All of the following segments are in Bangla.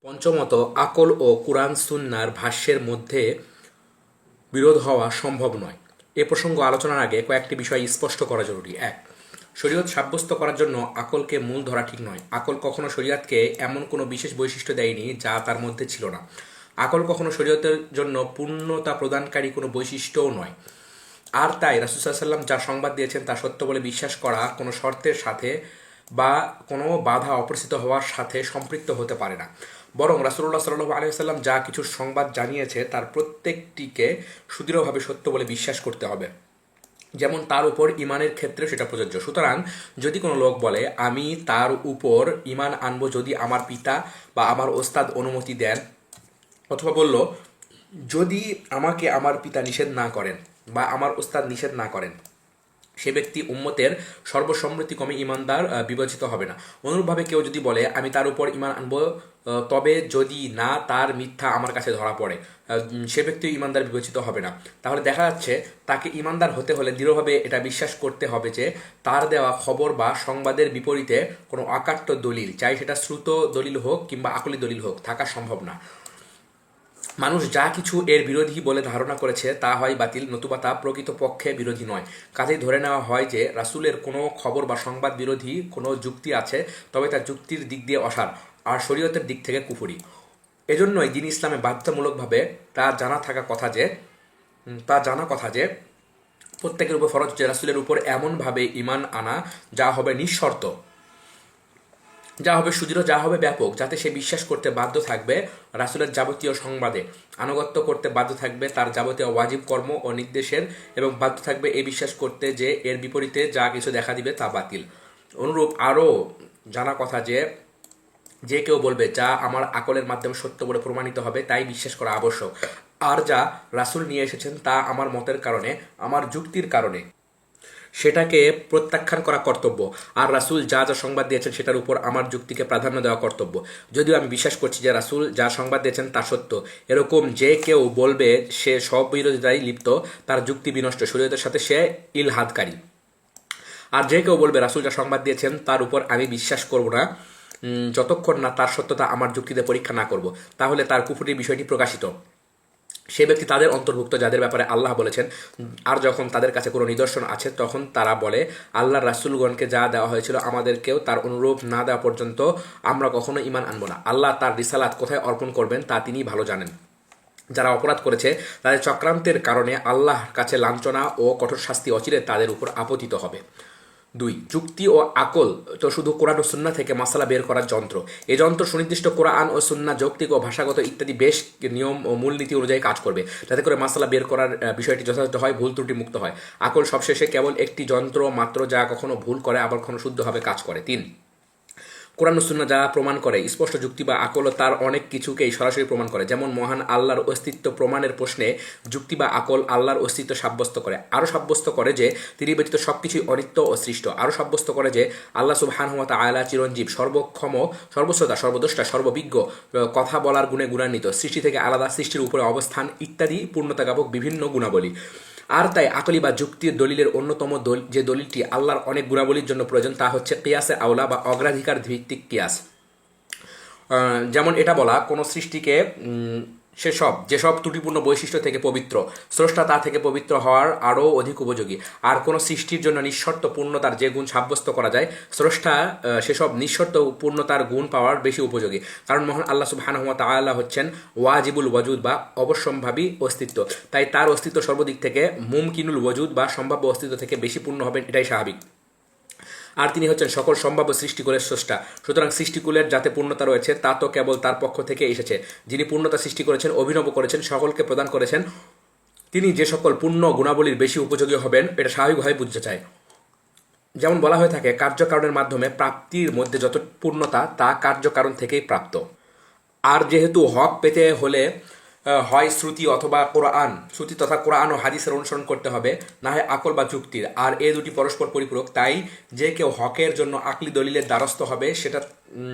পঞ্চমত, আকল ও কুরআন সুন্নাহর ভাষ্যের মধ্যে বিরোধ হওয়া সম্ভব নয়। এ প্রসঙ্গ আলোচনার আগে কয়েকটি বিষয় স্পষ্ট করা জরুরি। এক, শরীয়ত সাব্যস্ত করার জন্য আকলকে মূল ধরা ঠিক নয়। আকল কখনো শরীয়তকে এমন কোনো বিশেষ বৈশিষ্ট্য দেয়নি যা তার মধ্যে ছিল না। আকল কখনো শরীয়তের জন্য পূর্ণতা প্রদানকারী কোনো বৈশিষ্ট্যও নয়। আর তাই রাসূল সাল্লাল্লাহু আলাইহি ওয়াসাল্লাম যা সংবাদ দিয়েছেন তা সত্য বলে বিশ্বাস করা কোনো শর্তের সাথে বা কোনো বাধা অপরিচিত হওয়ার সাথে সম্পৃক্ত হতে পারে না। বরং রাসূলুল্লাহ সাল্লাল্লাহু আলাইহি ওয়াসাল্লাম যা কিছু সংবাদ জানিয়েছে তার প্রত্যেকটিকে সুদৃঢ়ভাবে সত্য বলে বিশ্বাস করতে হবে, যেমন তার উপর ইমানের ক্ষেত্রে সেটা প্রযোজ্য। সুতরাং যদি কোনো লোক বলে আমি তার উপর ইমান আনবো যদি আমার পিতা বা আমার ওস্তাদ অনুমতি দেন, অথবা বলল যদি আমাকে আমার পিতা নিষেধ না করেন বা আমার ওস্তাদ নিষেধ না করেন, সে ব্যক্তি উম্মতের সর্বসম্মতিক্রমে ইমানদার বিবেচিত হবে না। অনুরূপভাবে কেউ যদি বলে আমি তার উপর ইমান আনবো তবে যদি না তার মিথ্যা আমার কাছে ধরা পড়ে, সে ব্যক্তিও ইমানদার বিবেচিত হবে না। তাহলে দেখা যাচ্ছে তাকে ইমানদার হতে হলে দৃঢ়ভাবে এটা বিশ্বাস করতে হবে যে তার দেওয়া খবর বা সংবাদের বিপরীতে কোনো অকাট্য দলিল, চাই সেটা শ্রুত দলিল হোক কিংবা আকলি দলিল হোক, থাকা সম্ভব না। মানুষ যা কিছু এর বিরোধী বলে ধারণা করেছে তা হয় বাতিল, নতুবা তা প্রকৃতপক্ষে বিরোধী নয়। কাজেই ধরে নেওয়া হয় যে রাসূলের কোনো খবর বা সংবাদ বিরোধী কোনো যুক্তি আছে, তবে তা যুক্তির দিক দিয়ে অসার আর শরীয়তের দিক থেকে কুফরি। এজন্যই দ্বীন ইসলামে বাধ্যতামূলকভাবে তা জানা কথা যে প্রত্যেকের উপর ফরজ যে রাসূলের উপর এমনভাবে ঈমান আনা যা হবে নিঃশর্ত, যা হবে সুদৃঢ়, যা হবে ব্যাপক, যাতে সে বিশ্বাস করতে বাধ্য থাকবে রাসূলের যাবতীয় সংবাদে, আনুগত্য করতে বাধ্য থাকবে তার যাবতীয় ওয়াজিব কর্ম ও নির্দেশের, এবং বাধ্য থাকবে এই বিশ্বাস করতে যে এর বিপরীতে যা কিছু দেখা দিবে তা বাতিল। অনুরূপ আরও জানা কথা যে যে কেউ বলবে যা আমার আকলের মাধ্যমে সত্য বলে প্রমাণিত হবে তাই বিশ্বাস করা আবশ্যক, আর যা রাসূল নিয়ে এসেছেন তা আমার মতের কারণে, আমার যুক্তির কারণে সেটাকে প্রত্যাখ্যান করা কর্তব্য। আর রাসূল যা যা সংবাদ দিয়েছেন সেটার উপর আমার যুক্তিকে প্রাধান্য দেওয়া কর্তব্য, যদিও আমি বিশ্বাস করছি যে রাসূল যা সংবাদ দিয়েছেন তা সত্য। এরকম যে কেউ বলবে সে সব বিরোধিতায় লিপ্ত, তার যুক্তি বিনষ্ট, শরীয়তের সাথে সে ইলহাদকারী। আর যে কেউ বলবে রাসূল যা সংবাদ দিয়েছেন তার উপর আমি বিশ্বাস করব না যতক্ষণ না তার সত্যতা আমার যুক্তিতে পরীক্ষা না করব, তাহলে তার কুফরির বিষয়টি প্রকাশিত। সে ব্যক্তি তাদের অন্তর্ভুক্ত যাদের ব্যাপারে আল্লাহ বলেছেন, আর যখন তাদের কাছে কোনো নিদর্শন আছে তখন তারা বলে আল্লাহর রাসূলগণকে যা দেওয়া হয়েছিল আমাদেরকেও তার অনুরূপ না দেওয়া পর্যন্ত আমরা কখনো ঈমান আনবো না। আল্লাহ তার রিসালাত কোথায় অর্পণ করবেন তা তিনিই ভালো জানেন। যারা অপরাধ করেছে তাদের চক্রান্তের কারণে আল্লাহর কাছে লাঞ্ছনা ও কঠোর শাস্তি অচিরে তাদের উপর আপতিত হবে। 2, যুক্তি ও আকল তো শুধু কোরআন ও সুন্নাহ থেকে মাসালা বের করার যন্ত্র। এই যন্ত্র সুনির্দিষ্ট কোরআন ও সুন্নাহ, যৌক্তিক ও ভাষাগত ইত্যাদি বেশ নিয়ম ও মূলনীতি অনুযায়ী কাজ করবে, যাতে করে মাসালা বের করার বিষয়টি যথাযথ হয়, ভুল ত্রুটি মুক্ত হয়। আকল সবশেষে কেবল একটি যন্ত্র মাত্র যা কখনো ভুল করে আবার কখনো শুদ্ধভাবে কাজ করে। 3, কোরআন ও সুন্নাহ যা প্রমাণ করে স্পষ্ট যুক্তি বা আকল তার অনেক কিছুকেই সরাসরি প্রমাণ করে, যেমন মহান আল্লাহর অস্তিত্ব প্রমাণের প্রশ্নে যুক্তি বা আকল আল্লাহর অস্তিত্ব সাব্যস্ত করে, আরও সাব্যস্ত করে যে তিনি ব্যতীত সবকিছুই অনিত্য ও সৃষ্ট, আরও সাব্যস্ত করে যে আল্লাহ সুবহানাহু ওয়া তাআলা চিরঞ্জীব, সর্বক্ষম, সর্বশ্রোতা, সর্বদ্রষ্টা, সর্ববিজ্ঞ, কথা বলার গুণে গুণান্বিত, সৃষ্টি থেকে আলাদা, সৃষ্টির উপরে অবস্থান ইত্যাদি পূর্ণতাজ্ঞাপক বিভিন্ন গুণাবলী। আর তাই আকলি বা যুক্তির দলিলের অন্যতম যে দলিলটি আল্লাহর অনেক গুণাবলীর জন্য প্রয়োজন তা হচ্ছে কিয়াসে আওলা বা অগ্রাধিকার ভিত্তিক কিয়াস। যেমন এটা বলা কোনো সৃষ্টিকে যেসব ত্রুটিপূর্ণ বৈশিষ্ট্য থেকে পবিত্র, স্রষ্টা তা থেকে পবিত্র হওয়ার আরও অধিক উপযোগী। আর কোনো সৃষ্টির জন্য নিঃশর্ত পূর্ণতার যে গুণ সাব্যস্ত করা যায়, স্রষ্টা সেসব নিঃশর্ত পূর্ণতার গুণ পাওয়ার বেশি উপযোগী, কারণ মহান আল্লাহ সুবহানাহু ওয়া তাআলা হচ্ছেন ওয়াজিবুল ওয়াজুদ বা অবশ্যম্ভাবী অস্তিত্ব। তাই তার অস্তিত্ব সর্বদিক থেকে মুমকিনুল ওয়াজুদ বা সম্ভাব্য অস্তিত্ব থেকে বেশি পূর্ণ হবেন, এটাই স্বাভাবিক। আর তিনি হচ্ছেন সকল সম্ভাব্য সৃষ্টিকুলের স্রষ্টা। সুতরাং সৃষ্টিকুলের যাতে পূর্ণতা রয়েছে তা তো কেবল তার পক্ষ থেকে এসেছে, যিনি পূর্ণতা সৃষ্টি করেছেন, অভিনব করেছেন, সকলকে প্রদান করেছেন। তিনি যে সকল পূর্ণ গুণাবলীর বেশি উপযোগী হবেন এটা স্বাভাবিকভাবে বুঝতে চায়। যেমন বলা হয়ে থাকে কার্যকারণের মাধ্যমে প্রাপ্তির মধ্যে যত পূর্ণতা তা কার্যকারণ থেকেই প্রাপ্ত। আর যেহেতু হক পেতে হলে হয় শ্রুতি তথা কোরআন ও হাদিসের অনুসরণ করতে হবে, না হয় আকল বা যুক্তির, আর এ দুটি পরস্পর পরিপূরক। তাই যে কেউ হকের জন্য আকলি দলিলের দ্বারস্থ হবে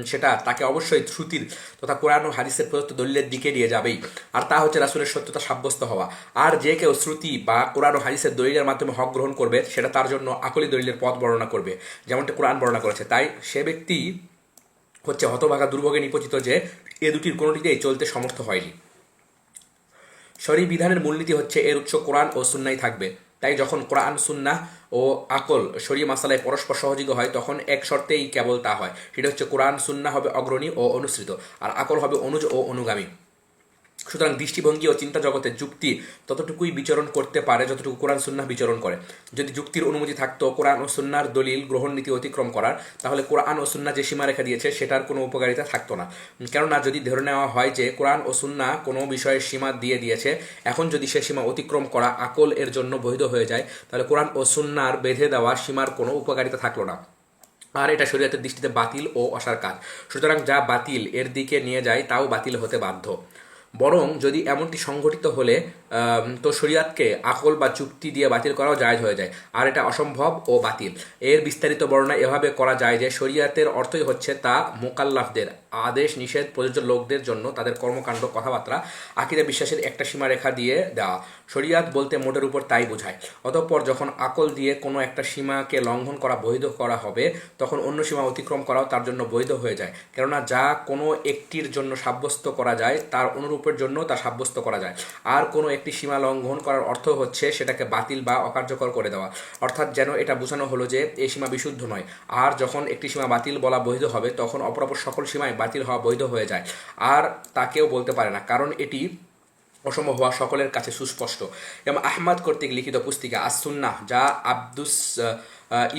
সেটা তাকে অবশ্যই শ্রুতির তথা কোরআন ও হাদিসের প্রদত্ত দলিলের দিকে নিয়ে যাবেই, আর তা হচ্ছে রাসূলের সত্যতা সাব্যস্ত হওয়া। আর যে কেউ শ্রুতি বা কোরআন ও হাদিসের দলিলের মাধ্যমে হক গ্রহণ করবে সেটা তার জন্য আকলি দলিলের পথ বর্ণনা করবে, যেমনটা কোরআন বর্ণনা করেছে। তাই সে ব্যক্তি হচ্ছে হতভাগা দুর্ভোগে নিপতিত যে এ দুটির কোনোটিতেই চলতে সমর্থ হয়নি। শরী বিধানের মূলনীতি হচ্ছে এর উৎস কোরআন ও সুন্নাই থাকবে। তাই যখন কোরআন, সুন্নাহ ও আকল শরীয় মাসালায় পরস্পর সহযোগী হয় তখন এক শর্তেই কেবল তা হয়, সেটা হচ্ছে কোরআন সুন্নাহ হবে অগ্রণী ও অনুসৃত, আর আকল হবে অনুজ ও অনুগামী। সুতরাং দৃষ্টিভঙ্গি ও চিন্তা জগতে যুক্তি ততটুকুই বিচরণ করতে পারে যতটুকু কোরআন সুন্নাহ বিচরণ করে। যদি যুক্তির অনুমতি থাকতো কোরআন ও সুন্নাহর দলিল গ্রহণ নীতি অতিক্রম করার, তাহলে কোরআন ও সুন্নাহ যে সীমারেখা দিয়েছে সেটার কোনো উপকারিতা থাকতো না। কেননা যদি ধরে নেওয়া হয় যে কোরআন ও সুন্নাহ কোনো বিষয়ের সীমা দিয়ে দিয়েছে, এখন যদি সে সীমা অতিক্রম করা আকল এর জন্য বৈধ হয়ে যায়, তাহলে কোরআন ও সুন্নাহর বেঁধে দেওয়া সীমার কোনো উপকারিতা থাকলো না, আর এটা শরীয়তের দৃষ্টিতে বাতিল ও অসার কাজ। সুতরাং যা বাতিল এর দিকে নিয়ে যায় তাও বাতিল হতে বাধ্য। বরং যদি এমনটি সংঘটিত হলে তো শরিয়াতকে আকল বা যুক্তি দিয়ে বাতিল করাও জায়েজ হয়ে যায়, আর এটা অসম্ভব ও বাতিল। এর বিস্তারিত বর্ণনা এভাবে করা যায় যে শরিয়াতের অর্থই হচ্ছে তা মুকাল্লাফদের, আদেশ নিষেধ প্রযোজ্য লোকদের জন্য তাদের কর্মকাণ্ড, কথাবার্তা, আকীদা বিশ্বাসের একটা সীমারেখা দিয়ে দেওয়া। শরিয়াত বলতে মোটের উপর তাই বোঝায়। অতঃপর যখন আকল দিয়ে কোনো একটা সীমাকে লঙ্ঘন করা বৈধ করা হবে, তখন অন্য সীমা অতিক্রম করাও তার জন্য বৈধ হয়ে যায়। কেননা যা কোনো একটির জন্য সাব্যস্ত করা যায় তার অনুরূপের জন্য তা সাব্যস্ত করা যায়। আর কোনো একটি সীমা লঙ্ঘন করার অর্থ হচ্ছে সেটাকে বাতিল বা অকার্যকর করে দেওয়া। অর্থাৎ যেন এটা বোঝানো হলো যে এই সীমা বিশুদ্ধ নয়। আর যখন একটি সীমা বাতিল বলা বৈধ হবে তখন অপরাপর সকল সীমায় বাতিল হওয়া বৈধ হয়ে যায়, আর তা কেউ বলতে পারে না, কারণ এটি অসম্ভব হওয়া সকলের কাছে সুস্পষ্ট। এবং আহমদ কর্তৃক লিখিত পুস্তিকা আস-সুন্নাহ, যা আব্দুস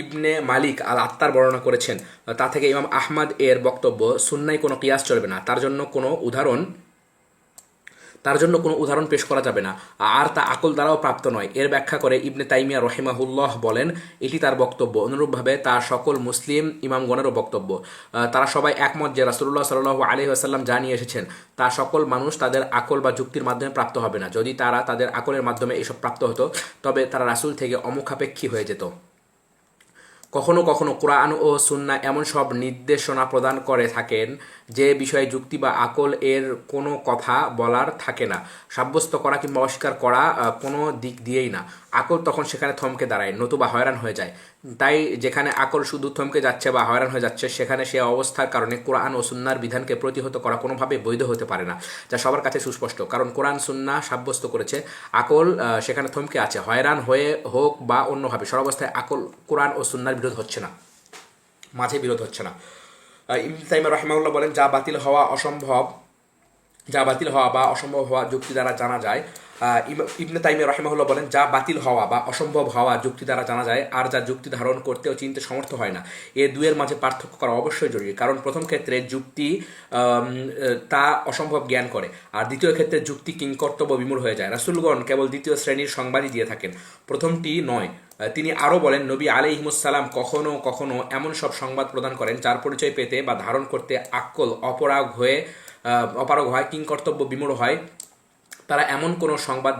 ইবনে মালিক আল আত্তার বর্ণনা করেছেন, তা থেকে ইমাম আহমদ এর বক্তব্য, সুন্নায় কোনো কিয়াস চলবে না, তার জন্য কোনো উদাহরণ পেশ করা যাবে না, আর তা আকল দ্বারাও প্রাপ্ত নয়। এর ব্যাখ্যা করে ইবনে তাইমিয়া রহিমাহুল্লাহ বলেন, এটি তার বক্তব্য। অনুরূপভাবে তার সকল মুসলিম ইমামগণেরও বক্তব্য। তারা সবাই একমত যে রাসূলুল্লাহ সাল্লাল্লাহু আলাইহি ওয়াসাল্লাম যা নিয়ে এসেছেন তা সকল মানুষ তাদের আকল বা যুক্তির মাধ্যমে প্রাপ্ত হবে না। যদি তারা তাদের আকলের মাধ্যমে এসব প্রাপ্ত হতো, তবে তারা রাসূল থেকে অমুখাপেক্ষী হয়ে যেত। কখনো কখনো কোরআন ও সুন্নাহ এমন সব নির্দেশনা প্রদান করে থাকেন যে বিষয়ে যুক্তি বা আকল এর কোনো কথা বলার থাকে না, সাব্যস্ত করা কিংবা অস্বীকার করা কোনো দিক দিয়েই না। আকল তখন সেখানে থমকে দাঁড়ায়, নতুবা হয়রান হয়ে যায়। তাই যেখানে আকল শুধু থমকে যাচ্ছে বা হয়রান হয়ে যাচ্ছে, সেখানে সে অবস্থার কারণে কোরআন ও সুন্নাহর বিধানকে প্রতিহত করা কোনোভাবে বৈধ হতে পারে না, যা সবার কাছে সুস্পষ্ট। কারণ কোরআন সুন্নাহ সাব্যস্ত করেছে, আকল সেখানে থমকে আছে। হয়রান হয়ে হোক বা অন্যভাবে, সর্বাবস্থায় আকল কোরআন ও সুন্নাহর বিরোধ হচ্ছে না, মাঝে বিরোধ হচ্ছে না। ইবনে তাইমিয়া রাহিমাহুল্লাহ বলেন, যা বাতিল হওয়া বা অসম্ভব হওয়া যুক্তি দ্বারা জানা যায়। ইবনে তাইমিয়া রাহিমাহুল্লাহ বলেন, যা বাতিল হওয়া বা অসম্ভব হওয়া যুক্তি দ্বারা জানা যায়, আর যা যুক্তি ধারণ করতে ও চিনতে সমর্থ হয় না। এ দুয়ের মাঝে পার্থক্য করা অবশ্যই জরুরি। কারণ প্রথম ক্ষেত্রে যুক্তি তা অসম্ভব জ্ঞান করে, আর দ্বিতীয় ক্ষেত্রে যুক্তি কিংকর্তব্য বিমূঢ় হয়ে যায়। রাসূলগণ কেবল দ্বিতীয় শ্রেণীর সংবাদই দিয়ে থাকেন, প্রথমটি নয়। তিনি আরও বলেন, নবী আলাইহিমুসসালাম কখনো কখনো এমন সব সংবাদ প্রদান করেন যার পরিচয় পেতে বা ধারণ করতে আকল অপারগ হয়, কিংকর্তব্য বিমূঢ় হয়। তারা এমন কোনো সংবাদ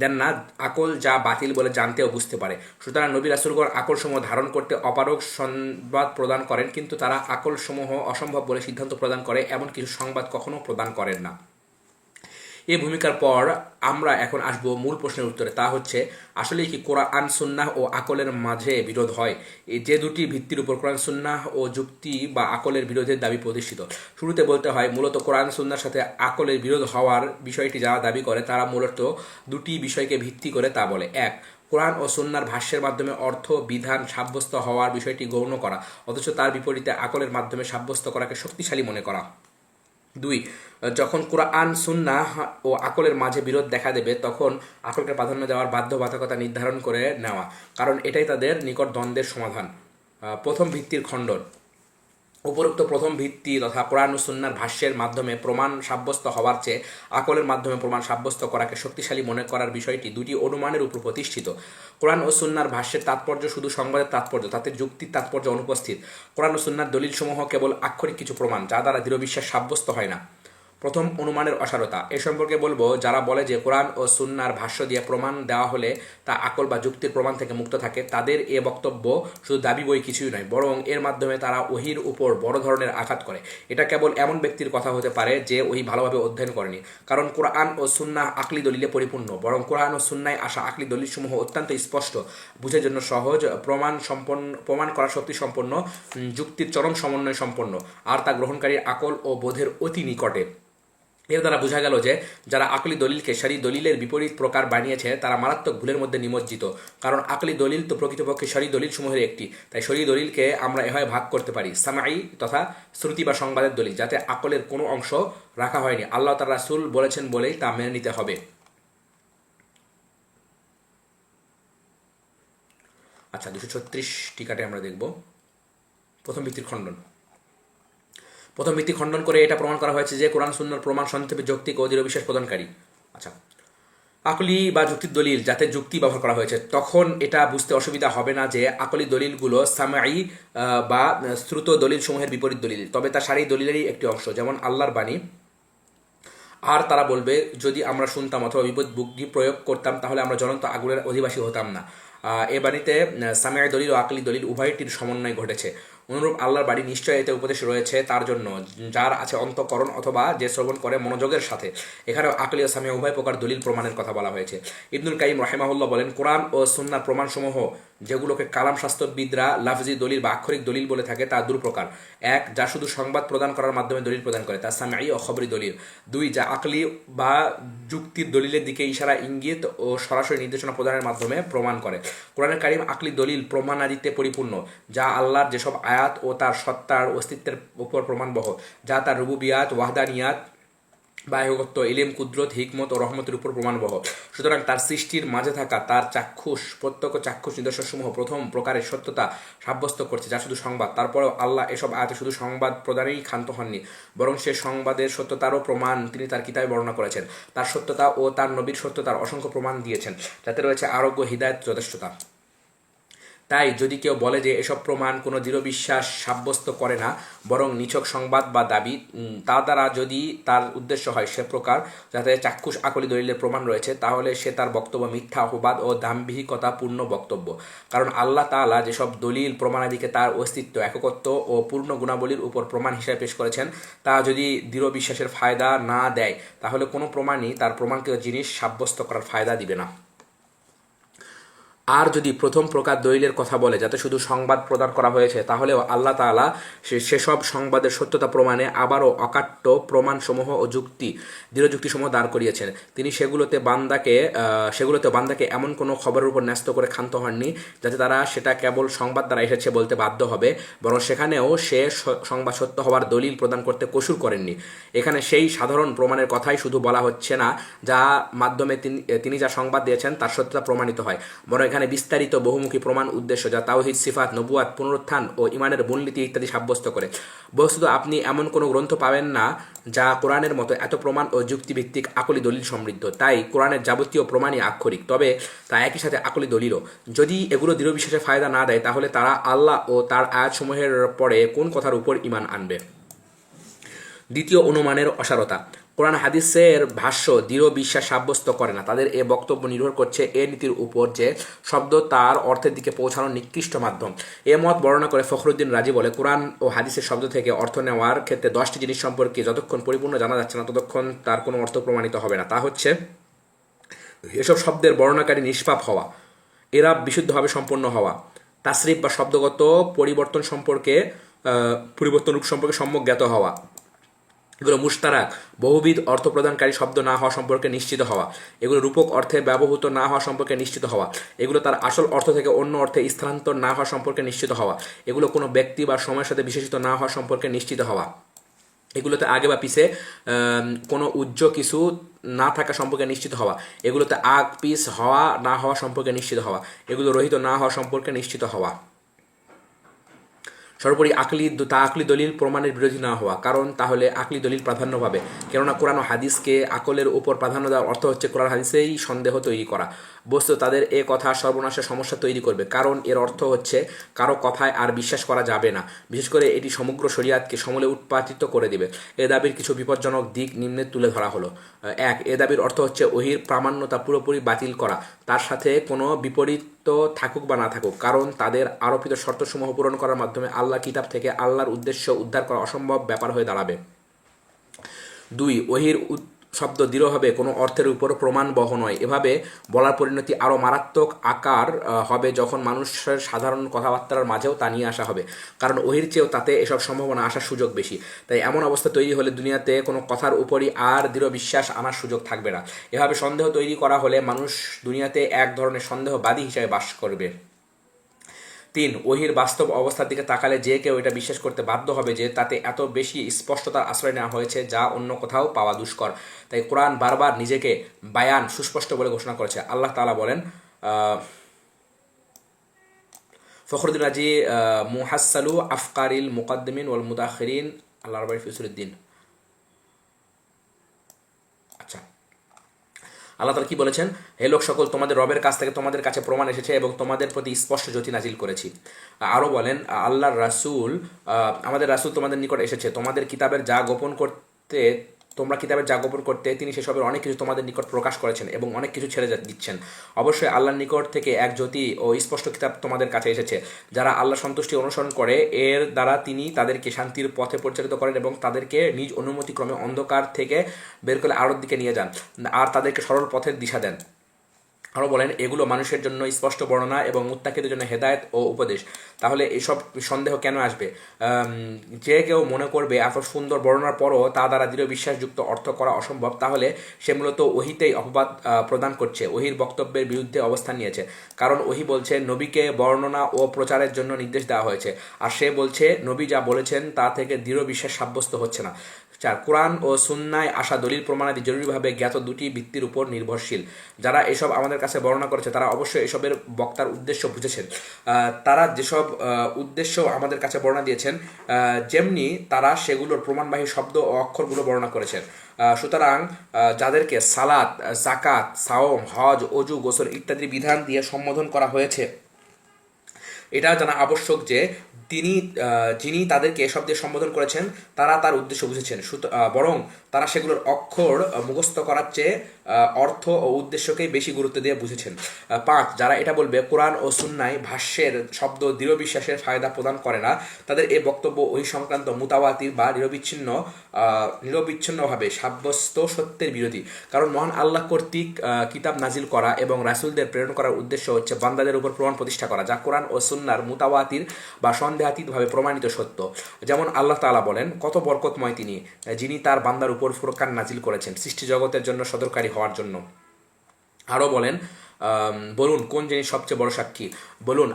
দেন না আকল যা বাতিল বলে জানতে ও বুঝতে পারে। সুতরাং নবী রাসূলগণ আকল সমূহ ধারণ করতে অপারগ সংবাদ প্রদান করেন, কিন্তু তারা আকল সমূহ অসম্ভব বলে সিদ্ধান্ত প্রদান করে এমন কিছু সংবাদ কখনো প্রদান করেন না। এই ভূমিকার পর আমরা এখন আসবো মূল প্রশ্নের উত্তরে। তা হচ্ছে, আসলে কি কোরআন সুন্নাহ ও আকলের মাঝে বিরোধ হয়? যে দুটি ভিত্তির উপর কোরআন সুন্নাহ ও যুক্তি বা আকলের বিরোধের দাবি প্রতিষ্ঠিত। শুরুতে বলতে হয়, মূলত কোরআন সুন্নাহর সাথে আকলের বিরোধ হওয়ার বিষয়টি যারা দাবি করে তারা মূলত দুটি বিষয়কে ভিত্তি করে তা বলে। এক, কোরআন ও সুন্নাহর ভাষ্যের মাধ্যমে অর্থ বিধান সাব্যস্ত হওয়ার বিষয়টি গৌণ করা, অথচ তার বিপরীতে আকলের মাধ্যমে সাব্যস্ত করাকে শক্তিশালী মনে করা। দুই, যখন কোরআন সুন্নাহ ও আকলের মাঝে বিরোধ দেখা দেবে, তখন আকলকে প্রাধান্য দেওয়ার বাধ্যবাধকতা নির্ধারণ করে নেওয়া, কারণ এটাই তাদের নিকট দ্বন্দ্বের সমাধান। প্রথম ভিত্তির খণ্ডন। উপরোক্ত প্রথম ভিত্তি তথা কোরআন ও সুন্নাহর ভাষ্যের মাধ্যমে প্রমাণ সাব্যস্ত হওয়ার চেয়ে আকলের মাধ্যমে প্রমাণ সাব্যস্ত করাকে শক্তিশালী মনে করার বিষয়টি দুটি অনুমানের উপর প্রতিষ্ঠিত। কোরআন ও সুন্নাহর ভাষ্যের তাৎপর্য শুধু সংবাদের তাৎপর্য, তাতে যুক্তির তাৎপর্য অনুপস্থিত। কোরআন ও সুন্নাহর দলিলসমূহ কেবল আক্ষরিক কিছু প্রমাণ, যা দ্বারা দৃঢ় বিশ্বাস সাব্যস্ত হয় না। প্রথম, অনুমানের অসারতা। এ সম্পর্কে বলবো, যারা বলে যে কোরআন ও সুন্নাহর ভাষ্য দিয়ে প্রমাণ দেওয়া হলে তা আকল বা যুক্তির প্রমাণ থেকে মুক্ত থাকে, তাদের এ বক্তব্য শুধু দাবি বই কিছুই নয়, বরং এর মাধ্যমে তারা ওহির উপর বড় ধরনের আঘাত করে। এটা কেবল এমন ব্যক্তির কথা হতে পারে যে ওহি ভালোভাবে অধ্যয়ন করেনি, কারণ কোরআন ও সুন্নাহ আকলি দলিলে পরিপূর্ণ। বরং কোরআন ও সুন্নায় আসা আকলি দলিলসমূহ অত্যন্ত স্পষ্ট, বুঝার জন্য সহজ, প্রমাণ করা শক্তি সম্পন্ন, যুক্তির চরম সমন্বয় সম্পন্ন, আর তা গ্রহণকারীর আকল ও বোধের অতি নিকটে। এর দ্বারা বোঝা গেল যে যারা আকলি দলিলকে শরী দলিলের বিপরীত প্রকার বানিয়েছে তারা মারাত্মক ভুলের মধ্যে নিমজ্জিত, কারণ আকলি দলিল তো প্রকৃতপক্ষে শরী দলিল সমূহের একটি। তাই শরী দলিলকে আমরা এভাবে ভাগ করতে পারি: সামাই তথা শ্রুতি বা সংবাদের দলিল, যাতে আকলের কোনো অংশ রাখা হয়নি, আল্লাহ তার রাসূল বলেছেন বলেই তা মেনে নিতে হবে। আচ্ছা, 236 টিকাটে আমরা দেখব প্রথম ভিত্তির খণ্ডন। প্রথম ভিত্তি খণ্ডন করে এটা প্রমাণ করা হয়েছে যে কোরআন সুন্নাহর প্রমাণ সংক্ষেপে যৌক্তিক ও দৃঢ় বিশ্বাস প্রদানকারী। আচ্ছা, আকলি বা যুক্তির দলিল যাতে যুক্তি ব্যবহার করা হয়েছে, তখন এটা বুঝতে অসুবিধা হবে না যে আকলি দলিলগুলো সামাই বা শ্রুত দলিল সমূহের বিপরীত দলিল, তবে তা সারি দলিলেরই একটি অংশ, যেমন আল্লাহর বাণী। আর তারা বলবে, যদি আমরা শুনতাম অথবা বিপদ বুদ্ধি প্রয়োগ করতাম তাহলে আমরা জ্বলন্ত আগুনের অধিবাসী হতাম না। এ বাণীতে সামিয়াই দলিল ও আকলি দলিল উভয়টির সমন্বয় ঘটেছে। অনুরূপ আল্লাহর বাড়ি নিশ্চয় এতে উপদেশ রয়েছে তার জন্য যার আছে অন্তঃকরণ অথবা যে শ্রবণ করে মনোযোগের সাথে। এখানেও আকলি ও সামিয়া উভয় প্রকার দলিল প্রমাণের কথা বলা হয়েছে। ইবনুল কাইয়িম রাহিমাহুল্লাহ বলেন, কোরআন ও সুন্নাহর প্রমাণসমূহ যেগুলোকে কালাম শাস্ত্রবিদরা লাফজি দলিল বা আক্ষরিক দলিল বলে থাকে তা দুপ্রকার: এক, যা শুধু সংবাদ প্রদান করার মাধ্যমে দলিল প্রদান করে, তা সামিঈ ও খবরি দলিল। দুই, যা আকলি বা যুক্তির দলিলের দিকে ইশারা, ইঙ্গিত ও সরাসরি নির্দেশনা প্রদানের মাধ্যমে প্রমাণ করে। কোরআনের কারীম আকলি দলিল প্রমাণাদিতে পরিপূর্ণ, যা আল্লাহর যেসব আয়াত ও তার সত্তার অস্তিত্বের উপর প্রমাণবহ, যা তার রুবুবিয়াত, ওয়াহদানিয়াত বা একত্ব, ইলম, কুদরত, হিকমত ও রহমতের উপর প্রমাণবহ। সুতরাং তার সৃষ্টির মাঝে থাকা তার প্রত্যক্ষ চাক্ষুষ নিদর্শনসমূহ প্রথম প্রকারের সত্যতা সাব্যস্ত করছে, যা শুধু সংবাদ। তারপরেও আল্লাহ এসব আয়াতে শুধু সংবাদ প্রদানেই ক্ষান্ত হননি, বরং সে সংবাদের সত্যতারও প্রমাণ তিনি তার কিতাবে বর্ণনা করেছেন। তার সত্যতা ও তার নবীর সত্যতার অসংখ্য প্রমাণ দিয়েছেন, যাতে রয়েছে আরোগ্য, হিদায়ত, যথেষ্টতা। তাই যদি কেউ বলে যে এসব প্রমাণ কোনো দৃঢ় বিশ্বাস সাব্যস্ত করে না, বরং নিছক সংবাদ বা দাবি, তা দ্বারা যদি তার উদ্দেশ্য হয় সে প্রকার যাতে চাক্ষুষ আকলি দলিলের প্রমাণ রয়েছে, তাহলে সে তার বক্তব্য মিথ্যা, অপবাদ ও দাম্ভিকতা পূর্ণ বক্তব্য। কারণ আল্লাহ তাআলা যেসব দলিল প্রমাণাদিকে তার অস্তিত্ব, একত্ব ও পূর্ণ গুণাবলীর উপর প্রমাণ হিসেবে পেশ করেছেন, তা যদি দৃঢ় বিশ্বাসের ফায়দা না দেয়, তাহলে কোনো প্রমাণই তার প্রমাণকৃত জিনিস সাব্যস্ত করার ফায়দা দিবে না। আর যদি প্রথম প্রকার দলিলের কথা বলে যাতে শুধু সংবাদ প্রদান করা হয়েছে, তাহলেও আল্লাহ তাআলা সেসব সংবাদের সত্যতা প্রমাণে আবারও অকাট্য প্রমাণসমূহ ও দৃঢ় যুক্তিসমূহ দাঁড় করিয়েছেন। তিনি সেগুলোতে বান্দাকে এমন কোনো খবরের উপর ন্যস্ত করে ক্ষান্ত হননি যাতে তারা সেটা কেবল সংবাদ দ্বারা এসেছে বলতে বাধ্য হবে, বরং সেখানেও সে সংবাদ সত্য হওয়ার দলিল প্রদান করতে কসুর করেননি। এখানে সেই সাধারণ প্রমাণের কথাই শুধু বলা হচ্ছে না, যা মাধ্যমে তিনি যা সংবাদ দিয়েছেন তার সত্যতা প্রমাণিত হয়, বরং এখানে বিস্তারিত বহুমুখী প্রমাণ উদ্দেশ্য, যা তাওহীদ, সিফাত, নবুয়াত, পুনরুত্থান ও ঈমানের মূলনীতি ইত্যাদি সাব্যস্ত করে। বস্তুত আপনি এমন কোনো গ্রন্থ পাবেন না যা কোরআনের মতো এত প্রমাণ ও যুক্তিভিত্তিক আকলি দলিল সমৃদ্ধ। তাই কোরআনের যাবতীয় প্রমাণই আক্ষরিক, তবে তা একই সাথে আকলি দলিলও। যদি এগুলো দৃঢ় বিশ্বাসের ফায়দা না দেয়, তাহলে তারা আল্লাহ ও তার আয়াতসমূহের পরে কোন কথার উপর ঈমান আনবে? দ্বিতীয়, অনুমানের অসারতা। কোরআন হাদিসের ভাষ্য দৃঢ় বিশ্বাস সাব্যস্ত করে না। তাদের এ বক্তব্য নির্ভর করছে এ নীতির উপর যে শব্দ তার অর্থের দিকে পৌঁছানোর নিকৃষ্ট মাধ্যম। এ মত বর্ণনা করে ফখরুদ্দিন রাজি বলে, কোরআন ও হাদিসের শব্দ থেকে অর্থ নেওয়ার ক্ষেত্রে 10টি জিনিস সম্পর্কে যতক্ষণ পরিপূর্ণ জানা যাচ্ছে না, ততক্ষণ তার কোনো অর্থ প্রমাণিত হবে না। তা হচ্ছে, এসব শব্দের বর্ণনাকারী নিষ্পাপ হওয়া, এরা বিশুদ্ধভাবে সম্পন্ন হওয়া, তাসরিফ বা শব্দগত পরিবর্তন রূপ সম্পর্কে সম্যক জ্ঞাত হওয়া, এগুলো মুশতারাক বহুবিধ অর্থ প্রদানকারী শব্দ না হওয়া সম্পর্কে নিশ্চিত হওয়া, এগুলো রূপক অর্থে ব্যবহৃত না হওয়া সম্পর্কে নিশ্চিত হওয়া, এগুলো তার আসল অর্থ থেকে অন্য অর্থে স্থানান্তর না হওয়া সম্পর্কে নিশ্চিত হওয়া, এগুলো কোনো ব্যক্তি বা সময়ের সাথে বিশেষিত না হওয়া সম্পর্কে নিশ্চিত হওয়া, এগুলোতে আগে বা পিছে কোনো উজ্জ্ব কিছু না থাকা সম্পর্কে নিশ্চিত হওয়া, এগুলোতে আগ পিছ হওয়া না হওয়া সম্পর্কে নিশ্চিত হওয়া, এগুলো রহিত না হওয়া সম্পর্কে নিশ্চিত হওয়া। সর্বোপরি আকলি দলিল প্রমাণের বিরোধী না হওয়া, কারণ তাহলে আকলি দলিল প্রাধান্য পাবে। কেননা কোরআন ও হাদিসকে আকলের উপর প্রাধান্য দেওয়ার অর্থ হচ্ছে কোরআন হাদিসেই সন্দেহ তৈরি করা। বস্তু তাদের এ কথা সর্বনাশের সমস্যা তৈরি করবে, কারণ এর অর্থ হচ্ছে কারো কথায় আর বিশ্বাস করা যাবে না। বিশেষ করে এটি সমগ্র শরিয়াতকে সমূলে উৎপাদিত করে দেবে। এ দাবির কিছু বিপজ্জনক দিক নিম্নে তুলে ধরা হলো। এক, এ দাবির অর্থ হচ্ছে ওহির প্রামাণ্যতা পুরোপুরি বাতিল করা, তার সাথে কোনো বিপরীত থাকুক বা না থাকুক, কারণ তাদের আরোপিত শর্তসমূহ পূরণ করার মাধ্যমে আল্লাহ কিতাব থেকে আল্লাহর উদ্দেশ্য উদ্ধার করা অসম্ভব ব্যাপার হয়ে দাঁড়াবে। দুই, ওহির শব্দ দৃঢ়ভাবে কোনো অর্থের উপর প্রমাণ বহ নয়। এভাবে বলার পরিণতি আরও মারাত্মক আকার হবে যখন মানুষের সাধারণ কথাবার্তার মাঝেও তা নিয়ে আসা হবে, কারণ ওহির চেয়েও তাতে এসব সম্ভাবনা আসার সুযোগ বেশি। তাই এমন অবস্থা তৈরি হলে দুনিয়াতে কোনো কথার উপরই আর দৃঢ় বিশ্বাস আনার সুযোগ থাকবে না। এভাবে সন্দেহ তৈরি করা হলে মানুষ দুনিয়াতে এক ধরনের সন্দেহবাদী হিসেবে বাস করবে। তিন, ওহির বাস্তব অবস্থার দিকে তাকালে যে কেউ এটা বিশ্বাস করতে বাধ্য হবে যে তাতে এত বেশি স্পষ্টতার আশ্রয় নেওয়া হয়েছে যা অন্য কোথাও পাওয়া দুষ্কর। তাই কোরআন বারবার নিজেকে বায়ান সুস্পষ্ট বলে ঘোষণা করেছে। আল্লাহ তাআলা বলেন, ফখরুদ্দিন রাজি মুহাসসালু আফকারিল মুকাদ্দিমিন ওয়াল মুতাখিরিন আল্লাহ রাব্বুল ফিসুলুদ্দিন। আচ্ছা, আল্লাহ তাআলা কি বলেছেন? হে লোক সকল, তোমাদের রবের কাছ থেকে তোমাদের কাছে প্রমাণ এসেছে এবং তোমাদের প্রতি স্পষ্ট জ্যোতি নাজিল করেছি। আরও বলেন, আল্লাহর রাসূল, আমাদের রাসূল তোমাদের নিকট এসেছে, তোমাদের কিতাবের যা গোপন করতে তিনি সেসবের অনেক কিছু তোমাদের নিকট প্রকাশ করেছেন এবং অনেক কিছু ছেড়ে দিচ্ছেন। অবশ্যই আল্লাহর নিকট থেকে এক জ্যোতি ও স্পষ্ট কিতাব তোমাদের কাছে এসেছে। যারা আল্লাহ সন্তুষ্টি অনুসরণ করে এর দ্বারা তিনি তাদেরকে শান্তির পথে পরিচালিত করেন এবং তাদেরকে নিজ অনুমতিক্রমে অন্ধকার থেকে বের করে আলোর দিকে নিয়ে যান আর তাদেরকে সরল পথের দিশা দেন। আরও বলেন, এগুলো মানুষের জন্য স্পষ্ট বর্ণনা এবং মুত্তাকিদের জন্য হেদায়েত ও উপদেশ। তাহলে এসব সন্দেহ কেন আসবে? যে কেউ মনে করবে এত সুন্দর বর্ণনার পরও তা দ্বারা দৃঢ় বিশ্বাসযুক্ত অর্থ করা অসম্ভব, তাহলে সে মূলত ওহিতেই অপবাদ প্রদান করছে, ওহির বক্তব্যের বিরুদ্ধে অবস্থান নিয়েছে। কারণ ওহি বলছে নবীকে বর্ণনা ও প্রচারের জন্য নির্দেশ দেওয়া হয়েছে, আর সে বলছে নবী যা বলেছেন তা থেকে দৃঢ় বিশ্বাস সাব্যস্ত হচ্ছে না। চার, কোরআন ও সুন্নায় আসা দলিল প্রমাণাদি জরুরিভাবে জ্ঞাত দুটি ভিত্তির উপর নির্ভরশীল। যারা এসব আমাদের কাছে বর্ণনা করেছে তারা অবশ্যই এসবের বক্তার উদ্দেশ্য বুঝেছেন। তারা যেসব উদ্দেশ্য আমাদের কাছে বর্ণনা দিয়েছেন, যেমনি তারা সেগুলোর প্রমাণবাহী শব্দ ও অক্ষরগুলো বর্ণনা করেছেন। সুতরাং যাদেরকে সালাত, জাকাত, সাওম, হজ, অজু, গোসল ইত্যাদি বিধান দিয়ে সম্বোধন করা হয়েছে, এটা জানা আবশ্যক যে যিনি তাদেরকে এসব দিয়ে সম্বোধন করেছেন তারা তার উদ্দেশ্য বুঝেছেন, বরং তারা সেগুলোর অক্ষর মুখস্থ করার চেয়ে অর্থ ও উদ্দেশ্যকেই বেশি গুরুত্ব দিয়ে বুঝেছেন। পাঁচ, যারা এটা বলবে কোরআন ও সুন্নায় ভাষ্যের শব্দ দৃঢ় বিশ্বাসের ফায়দা প্রদান করে না, তাদের এই বক্তব্য ওই সংক্রান্ত মুতাওয়াতির বা নিরবিচ্ছিন্নভাবে সাব্যস্ত সত্যের বিরোধী। কারণ মহান আল্লাহ কর্তৃক কিতাব নাজিল করা এবং রাসূলদের প্রেরণ করার উদ্দেশ্য হচ্ছে বান্দাদের উপর প্রমাণ প্রতিষ্ঠা করা, যা কোরআন ও সুন্নার মুতাওয়াতির বা সন্দেহাতীতভাবে প্রমাণিত সত্য। যেমন আল্লাহ তাআলা বলেন, কত বরকতময় তিনি, যিনি তার বান্দার উপর ফুরকান নাজিল করেছেন সৃষ্টি জগতের জন্য সতর্ককারী হওয়ার জন্য। আরও বলেন, বলুন কোন জিনিস সবচেয়ে বড় সাক্ষী? বলুন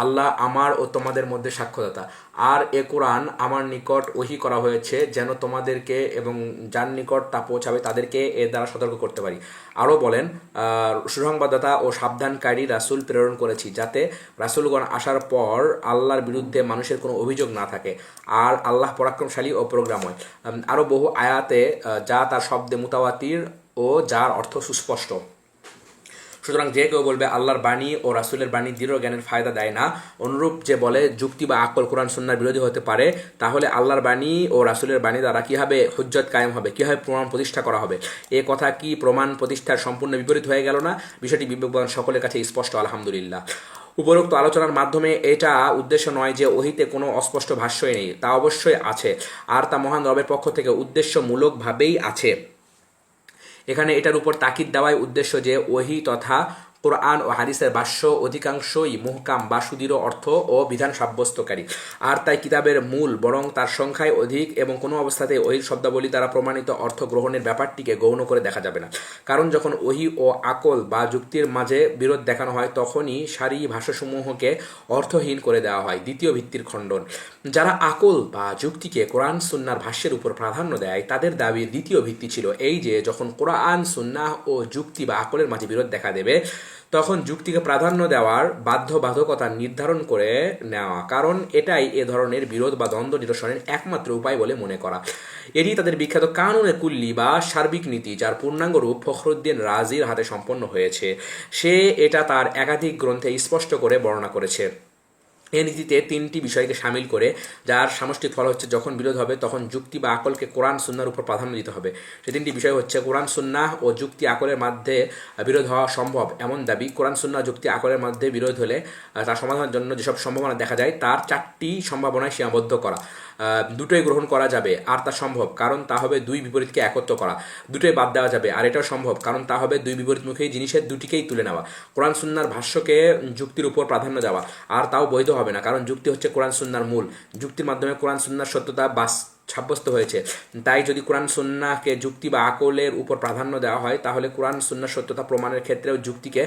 আল্লাহ আমার ও তোমাদের মধ্যে সাক্ষ্যদাতা। আর এ কোরআন আমার নিকট ওহী করা হয়েছে যেন তোমাদেরকে এবং যার নিকট তা পৌঁছাবে তাদেরকে এর দ্বারা সতর্ক করতে পারি। আরও বলেন, সুসংবাদদাতা ও সাবধানকারী রাসূল প্রেরণ করেছি যাতে রাসূলগণ আসার পর আল্লাহর বিরুদ্ধে মানুষের কোনো অভিযোগ না থাকে, আর আল্লাহ পরাক্রমশালী ও প্রজ্ঞাময়। আরও বহু আয়াতে যা তার শব্দে মুতাওয়াতির ও যার অর্থ সুস্পষ্ট। সুতরাং যে কেউ বলবে আল্লাহর বাণী ও রাসূলের বাণী দৃঢ় জ্ঞানের ফায়দা দেয় না, অনুরূপ যে বলে যুক্তি বা আকল কোরআন সুন্নাহর বিরোধী হতে পারে, তাহলে আল্লাহর বাণী ও রাসূলের বাণী দ্বারা কীভাবে হুজ্জত কায়েম হবে, কীভাবে প্রমাণ প্রতিষ্ঠা করা হবে? এ কথা কি প্রমাণ প্রতিষ্ঠার সম্পূর্ণ বিপরীত হয়ে গেল না? বিষয়টি বিবেকবান সকলের কাছে স্পষ্ট, আলহামদুলিল্লাহ। উপরোক্ত আলোচনার মাধ্যমে এটা উদ্দেশ্য নয় যে ওহিতে কোনো অস্পষ্ট ভাষ্যই নেই, তা অবশ্যই আছে, আর তা মহান রবের পক্ষ থেকে উদ্দেশ্যমূলকভাবেই আছে। এখানে এটার উপর তাকিদ দেওয়াই উদ্দেশ্য যে ওহী তথা কোরআন ও হাদিসের ভাষ্য অধিকাংশই মুহকাম বা সুদৃঢ় অর্থ ও বিধান সাব্যস্তকারী, আর তাই কিতাবের মূল বরং তার সংখ্যায় অধিক এবং কোনো অবস্থাতেই ওহির শব্দাবলী দ্বারা প্রমাণিত অর্থ গ্রহণের ব্যাপারটিকে গৌণ করে দেখা যাবে না। কারণ যখন ওহী ও আকল বা যুক্তির মাঝে বিরোধ দেখানো হয় তখনই সারি ভাষ্যসমূহকে অর্থহীন করে দেওয়া হয়। দ্বিতীয় ভিত্তির খণ্ডন। যারা আকল বা যুক্তিকে কোরআন সুন্নাহর ভাষ্যের উপর প্রাধান্য দেয় তাদের দাবির দ্বিতীয় ভিত্তি ছিল এই যে যখন কোরআন সুন্নাহ ও যুক্তি বা আকলের মাঝে বিরোধ দেখা দেবে তখন যুক্তিকে প্রাধান্য দেওয়ার বাধ্যবাধকতা নির্ধারণ করে নেওয়া, কারণ এটাই এ ধরনের বিরোধ বা দ্বন্দ্ব নিরসনের একমাত্র উপায় বলে মনে করা। এটি তাদের বিখ্যাত কানুনে কুল্লি বা সার্বিক নীতি, যার পূর্ণাঙ্গ রূপ ফখরুদ্দিন রাজির হাতে সম্পন্ন হয়েছে। সে এটা তার একাধিক গ্রন্থে স্পষ্ট করে বর্ণনা করেছে। এই নীতিতে তিনটি বিষয়কে সামিল করে, যার সামষ্টিক ফল হচ্ছে যখন বিরোধ হবে তখন যুক্তি বা আকলকে কোরআন সুন্নাহর উপর প্রাধান্য দিতে হবে। সে তিনটি বিষয় হচ্ছে কোরআন সুন্নাহ ও যুক্তি আকলের মধ্যে বিরোধ হওয়া সম্ভব এমন দাবি, কোরআন সুন্নাহ যুক্তি আকলের মধ্যে বিরোধ হলে তার সমাধানের জন্য যেসব সম্ভাবনা দেখা যায় তার 4টি সম্ভাবনায় সীমাবদ্ধ করা। দুটোই গ্রহণ করা যাবে আর তা সম্ভব, কারণ তা হবে দুই বিপরীতকে একত্র করা। দুটোই বাদ দেওয়া যাবে আর এটাও সম্ভব, কারণ তা হবে দুই বিপরীতমুখী জিনিসের দুটিকেই তুলে নেওয়া। কোরআন সুন্নাহর ভাষ্যকে যুক্তির উপর প্রাধান্য দেওয়া, আর তাও বৈধ হবে না, কারণ যুক্তি হচ্ছে কোরআন সুন্নাহর মূল। যুক্তির মাধ্যমে কোরআন সুন্নাহর সত্যতা সাব্যস্ত হয়েছে। তাই যদি কোরআন সুন্নাহকে যুক্তি বা আকলের উপর প্রাধান্য দেওয়া হয়, তাহলে কোরআন সুন্নাহর সত্যতা প্রমাণের ক্ষেত্রেও যুক্তিকে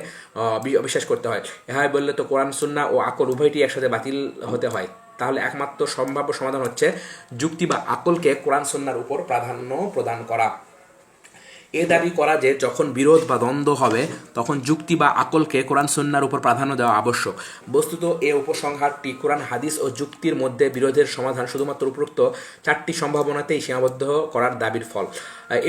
অবিশ্বাস করতে হয়। এভাবে বললে তো কোরআন সুন্নাহ ও আকল উভয়টি একসাথে বাতিল হতে হয়। তাহলে একমাত্র সম্ভাব্য সমাধান হচ্ছে যুক্তি বা আকলকে কোরআন সুন্নাহর উপর প্রাধান্য প্রদান করা। এ দাবি করা যে যখন বিরোধ বা দ্বন্দ্ব হবে তখন যুক্তি বা আকলকে কোরআন সুন্নাহর উপর প্রাধান্য দেওয়া আবশ্যক। বস্তুত এ উপসংহারটি কোরআন হাদিস ও যুক্তির মধ্যে বিরোধের সমাধান শুধুমাত্র উপরোক্ত 4টি সম্ভাবনাতেই সীমাবদ্ধ করার দাবির ফল।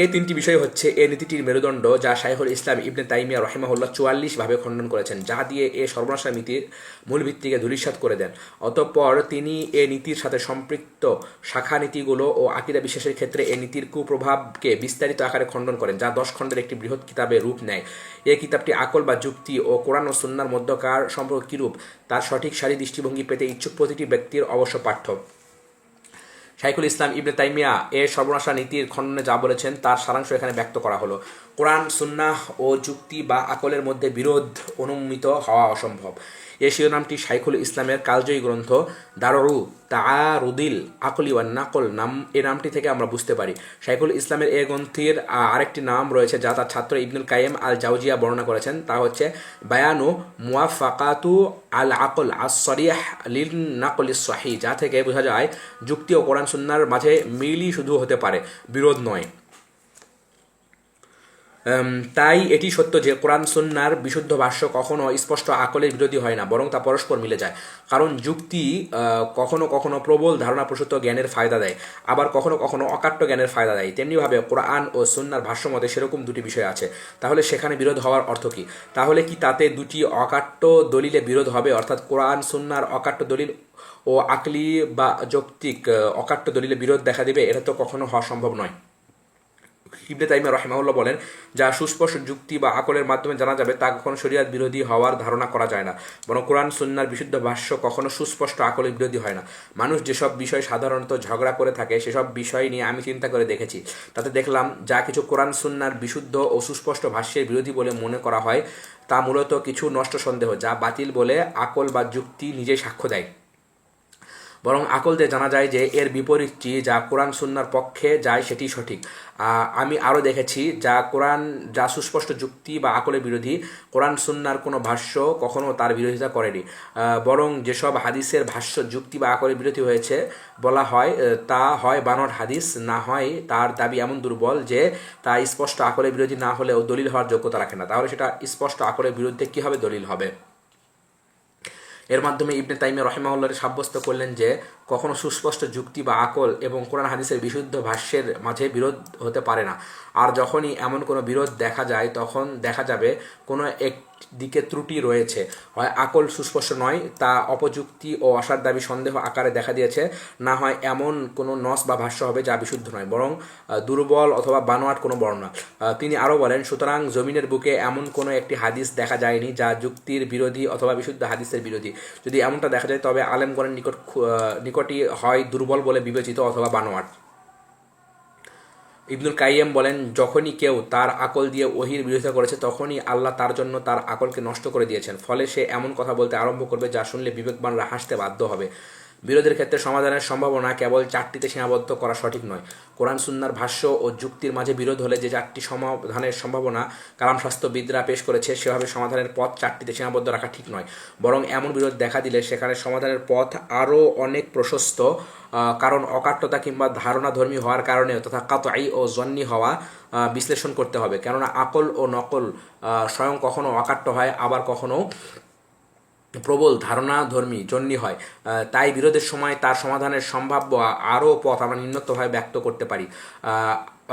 এই 3টি বিষয় হচ্ছে এ নীতিটির মেরুদণ্ড, যা শাইখুল ইসলাম ইবনে তাইমিয়া রহিমাহুল্লাহ 44 ভাবে খণ্ডন করেছেন, যা দিয়ে এ সর্বনাশা নীতির মূল ভিত্তিকে ধূলিসাৎ করে দেন। অতঃপর তিনি এ নীতির সাথে সম্পৃক্ত শাখা নীতিগুলো ও আকীদা বিশ্বাসের ক্ষেত্রে এ নীতির কুপ্রভাবকে বিস্তারিত আকারে খণ্ডন করেন, যা 10 খণ্ডের একটি বৃহৎ কিতাবে রূপ নেয়। এই কিতাবটি আকল বা যুক্তি ও কোরআন ও সুন্নাহর মধ্যকার সম্পর্ক কিরূপ তার সঠিক সারি দৃষ্টিভঙ্গি পেতে ইচ্ছুক প্রতিটি ব্যক্তির অবশ্য পাঠ্য। শাইখুল ইসলাম ইবনে তাইমিয়া এ সর্বনাশা নীতির খণ্ডনে যা বলেছেন তার সারাংশ এখানে ব্যক্ত করা হলো। কোরআন সুন্নাহ ও যুক্তি বা আকলের মধ্যে বিরোধ অনুমিত হওয়া অসম্ভব। এ শিরোনামটি শাইখুল ইসলামের কালজয়ী গ্রন্থ দারউ তাআরুদিল আকলি ওয়ান নাকল এই নামটি থেকে আমরা বুঝতে পারি। শাইখুল ইসলামের এ গ্রন্থের আরেকটি নাম রয়েছে যা তার ছাত্র ইবনুল কাইয়িম আল জাওজিয়া বর্ণনা করেছেন, তা হচ্ছে বায়ানু মুওয়াফাকাতু আল আকল আস-সরিহ লিন নাকলিস সহিহ, যা থেকে বোঝা যায় যুক্তি ও কোরআন সুন্নাহর মাঝে মিলই শুধু হতে পারে, বিরোধ নয়। তাই এটি সত্য যে কোরআন সুন্নাহর বিশুদ্ধ ভাষ্য কখনো স্পষ্ট আকলের বিরোধী হয় না, বরং তা পরস্পর মিলে যায়। কারণ যুক্তি কখনো কখনো প্রবল ধারণা প্রসূত জ্ঞানের ফায়দা দেয়, আবার কখনো কখনো অকাট্য জ্ঞানের ফায়দা দেয়। তেমনিভাবে কোরআন ও সুন্নাহর ভাষ্য মতে সেরকম দুটি বিষয় আছে। তাহলে সেখানে বিরোধ হওয়ার অর্থ কী? তাহলে কি তাতে দুটি অকাট্য দলিলে বিরোধ হবে, অর্থাৎ কোরআন সুন্নাহর অকাট্য দলিল ও আকলি বা যৌক্তিক অকাট্য দলিলে বিরোধ দেখা দেবে? এটা তো কখনো হওয়া সম্ভব নয়। ইবনে তাইমিয়া রাহিমাহুল্লাহ বলেন, যা সুস্পষ্ট যুক্তি বা আকলের মাধ্যমে জানা যাবে তা কখনো শরীয়ত বিরোধী হওয়ার ধারণা করা যায় না, বরং কোরআন সুন্নাহর বিশুদ্ধ ভাষ্য কখনো সুস্পষ্ট আকলের বিরোধী হয় না। মানুষ যেসব বিষয় সাধারণত ঝগড়া করে থাকে সেসব বিষয় নিয়ে আমি চিন্তা করে দেখেছি, তাতে দেখলাম যা কিছু কোরআন সুন্নাহর বিশুদ্ধ ও সুস্পষ্ট ভাষ্যের বিরোধী বলে মনে করা হয় তা মূলত কিছু নষ্ট সন্দেহ, যা বাতিল বলে আকল বা যুক্তি নিজেই সাক্ষ্য দেয়। বরং আকল দিয়ে জানা যায় যে এর বিপরীতটি যা কোরআন সুন্নাহর পক্ষে যায় সেটি সঠিক। আমি আরও দেখেছি যা সুস্পষ্ট যুক্তি বা আকলের বিরোধী, কোরআন সুন্নাহর কোনো ভাষ্য কখনো তার বিরোধিতা করেনি, বরং যেসব হাদিসের ভাষ্য যুক্তি বা আকলের বিরোধী হয়েছে বলা হয় তা হয় বানোয়াট হাদিস, না হয় তার দাবি এমন দুর্বল যে তা স্পষ্ট আকলের বিরোধী না হলেও দলিল হওয়ার যোগ্যতা রাখে না। তাহলে সেটা স্পষ্ট আকলের বিরুদ্ধে কীভাবে দলিল হবে? এর মাধ্যমে ইবনে তাইমিয়া রাহিমাহুল্লাহ সাব্যস্ত করলেন যে কখনো সুস্পষ্ট যুক্তি বা আকল এবং কোরআন হাদিসের বিশুদ্ধ ভাষ্যের মাঝে বিরোধ হতে পারে না। আর যখনই এমন কোনো বিরোধ দেখা যায় তখন দেখা যাবে কোনো এক দিকে ত্রুটি রয়েছে, হয় আকল সুস্পষ্ট নয়, তা অপযুক্তি ও অসার দাবি সন্দেহ আকারে দেখা দিয়েছে, না হয় এমন কোনো নস বা ভাষ্য হবে যা বিশুদ্ধ নয়, বরং দুর্বল অথবা বানোয়াট কোনো বর্ণনা। তিনি আরও বলেন, সুতরাং জমিনের বুকে এমন কোনো একটি হাদিস দেখা যায়নি যা যুক্তির বিরোধী অথবা বিশুদ্ধ হাদিসের বিরোধী। যদি এমনটা দেখা যায় তবে আলেমগণের নিকটই হয় দুর্বল বলে বিবেচিত অথবা বানোয়াট। ইবনুল কাইয়িম বলেন, যখনই কেউ তার আকল দিয়ে ওহির বিরোধিতা করেছে তখনই আল্লাহ তার জন্য তার আকলকে নষ্ট করে দিয়েছেন, ফলে সে এমন কথা বলতে আরম্ভ করবে যা শুনলে বিবেকবানরা হাসতে বাধ্য হবে। বিরোধের ক্ষেত্রে সমাধানের সম্ভাবনা কেবল চারটিতে সীমাবদ্ধ করা সঠিক নয়। কোরআন সুন্নাহর ভাষ্য ও যুক্তির মাঝে বিরোধ হলে যে চারটি সমাধানের সম্ভাবনা কালাম শাস্ত্রবিদরা পেশ করেছে সেভাবে সমাধানের পথ চারটিতে সীমাবদ্ধ রাখা ঠিক নয়, বরং এমন বিরোধ দেখা দিলে সেখানে সমাধানের পথ আরও অনেক প্রশস্ত। কারণ অকাট্যতা কিংবা ধারণাধর্মী হওয়ার কারণে তথা কাতঈ ও জন্নি হওয়া বিশ্লেষণ করতে হবে, কেননা আকল ও নকল স্বয়ং কখনো অকাট্য হয়, আবার কখনো প্রবল ধারণাধর্মী জন্যই হয়। তাই বিরোধের সময় তার সমাধানের সম্ভাব্য আরও পথ আমরা নিম্নতভাবে ব্যক্ত করতে পারি।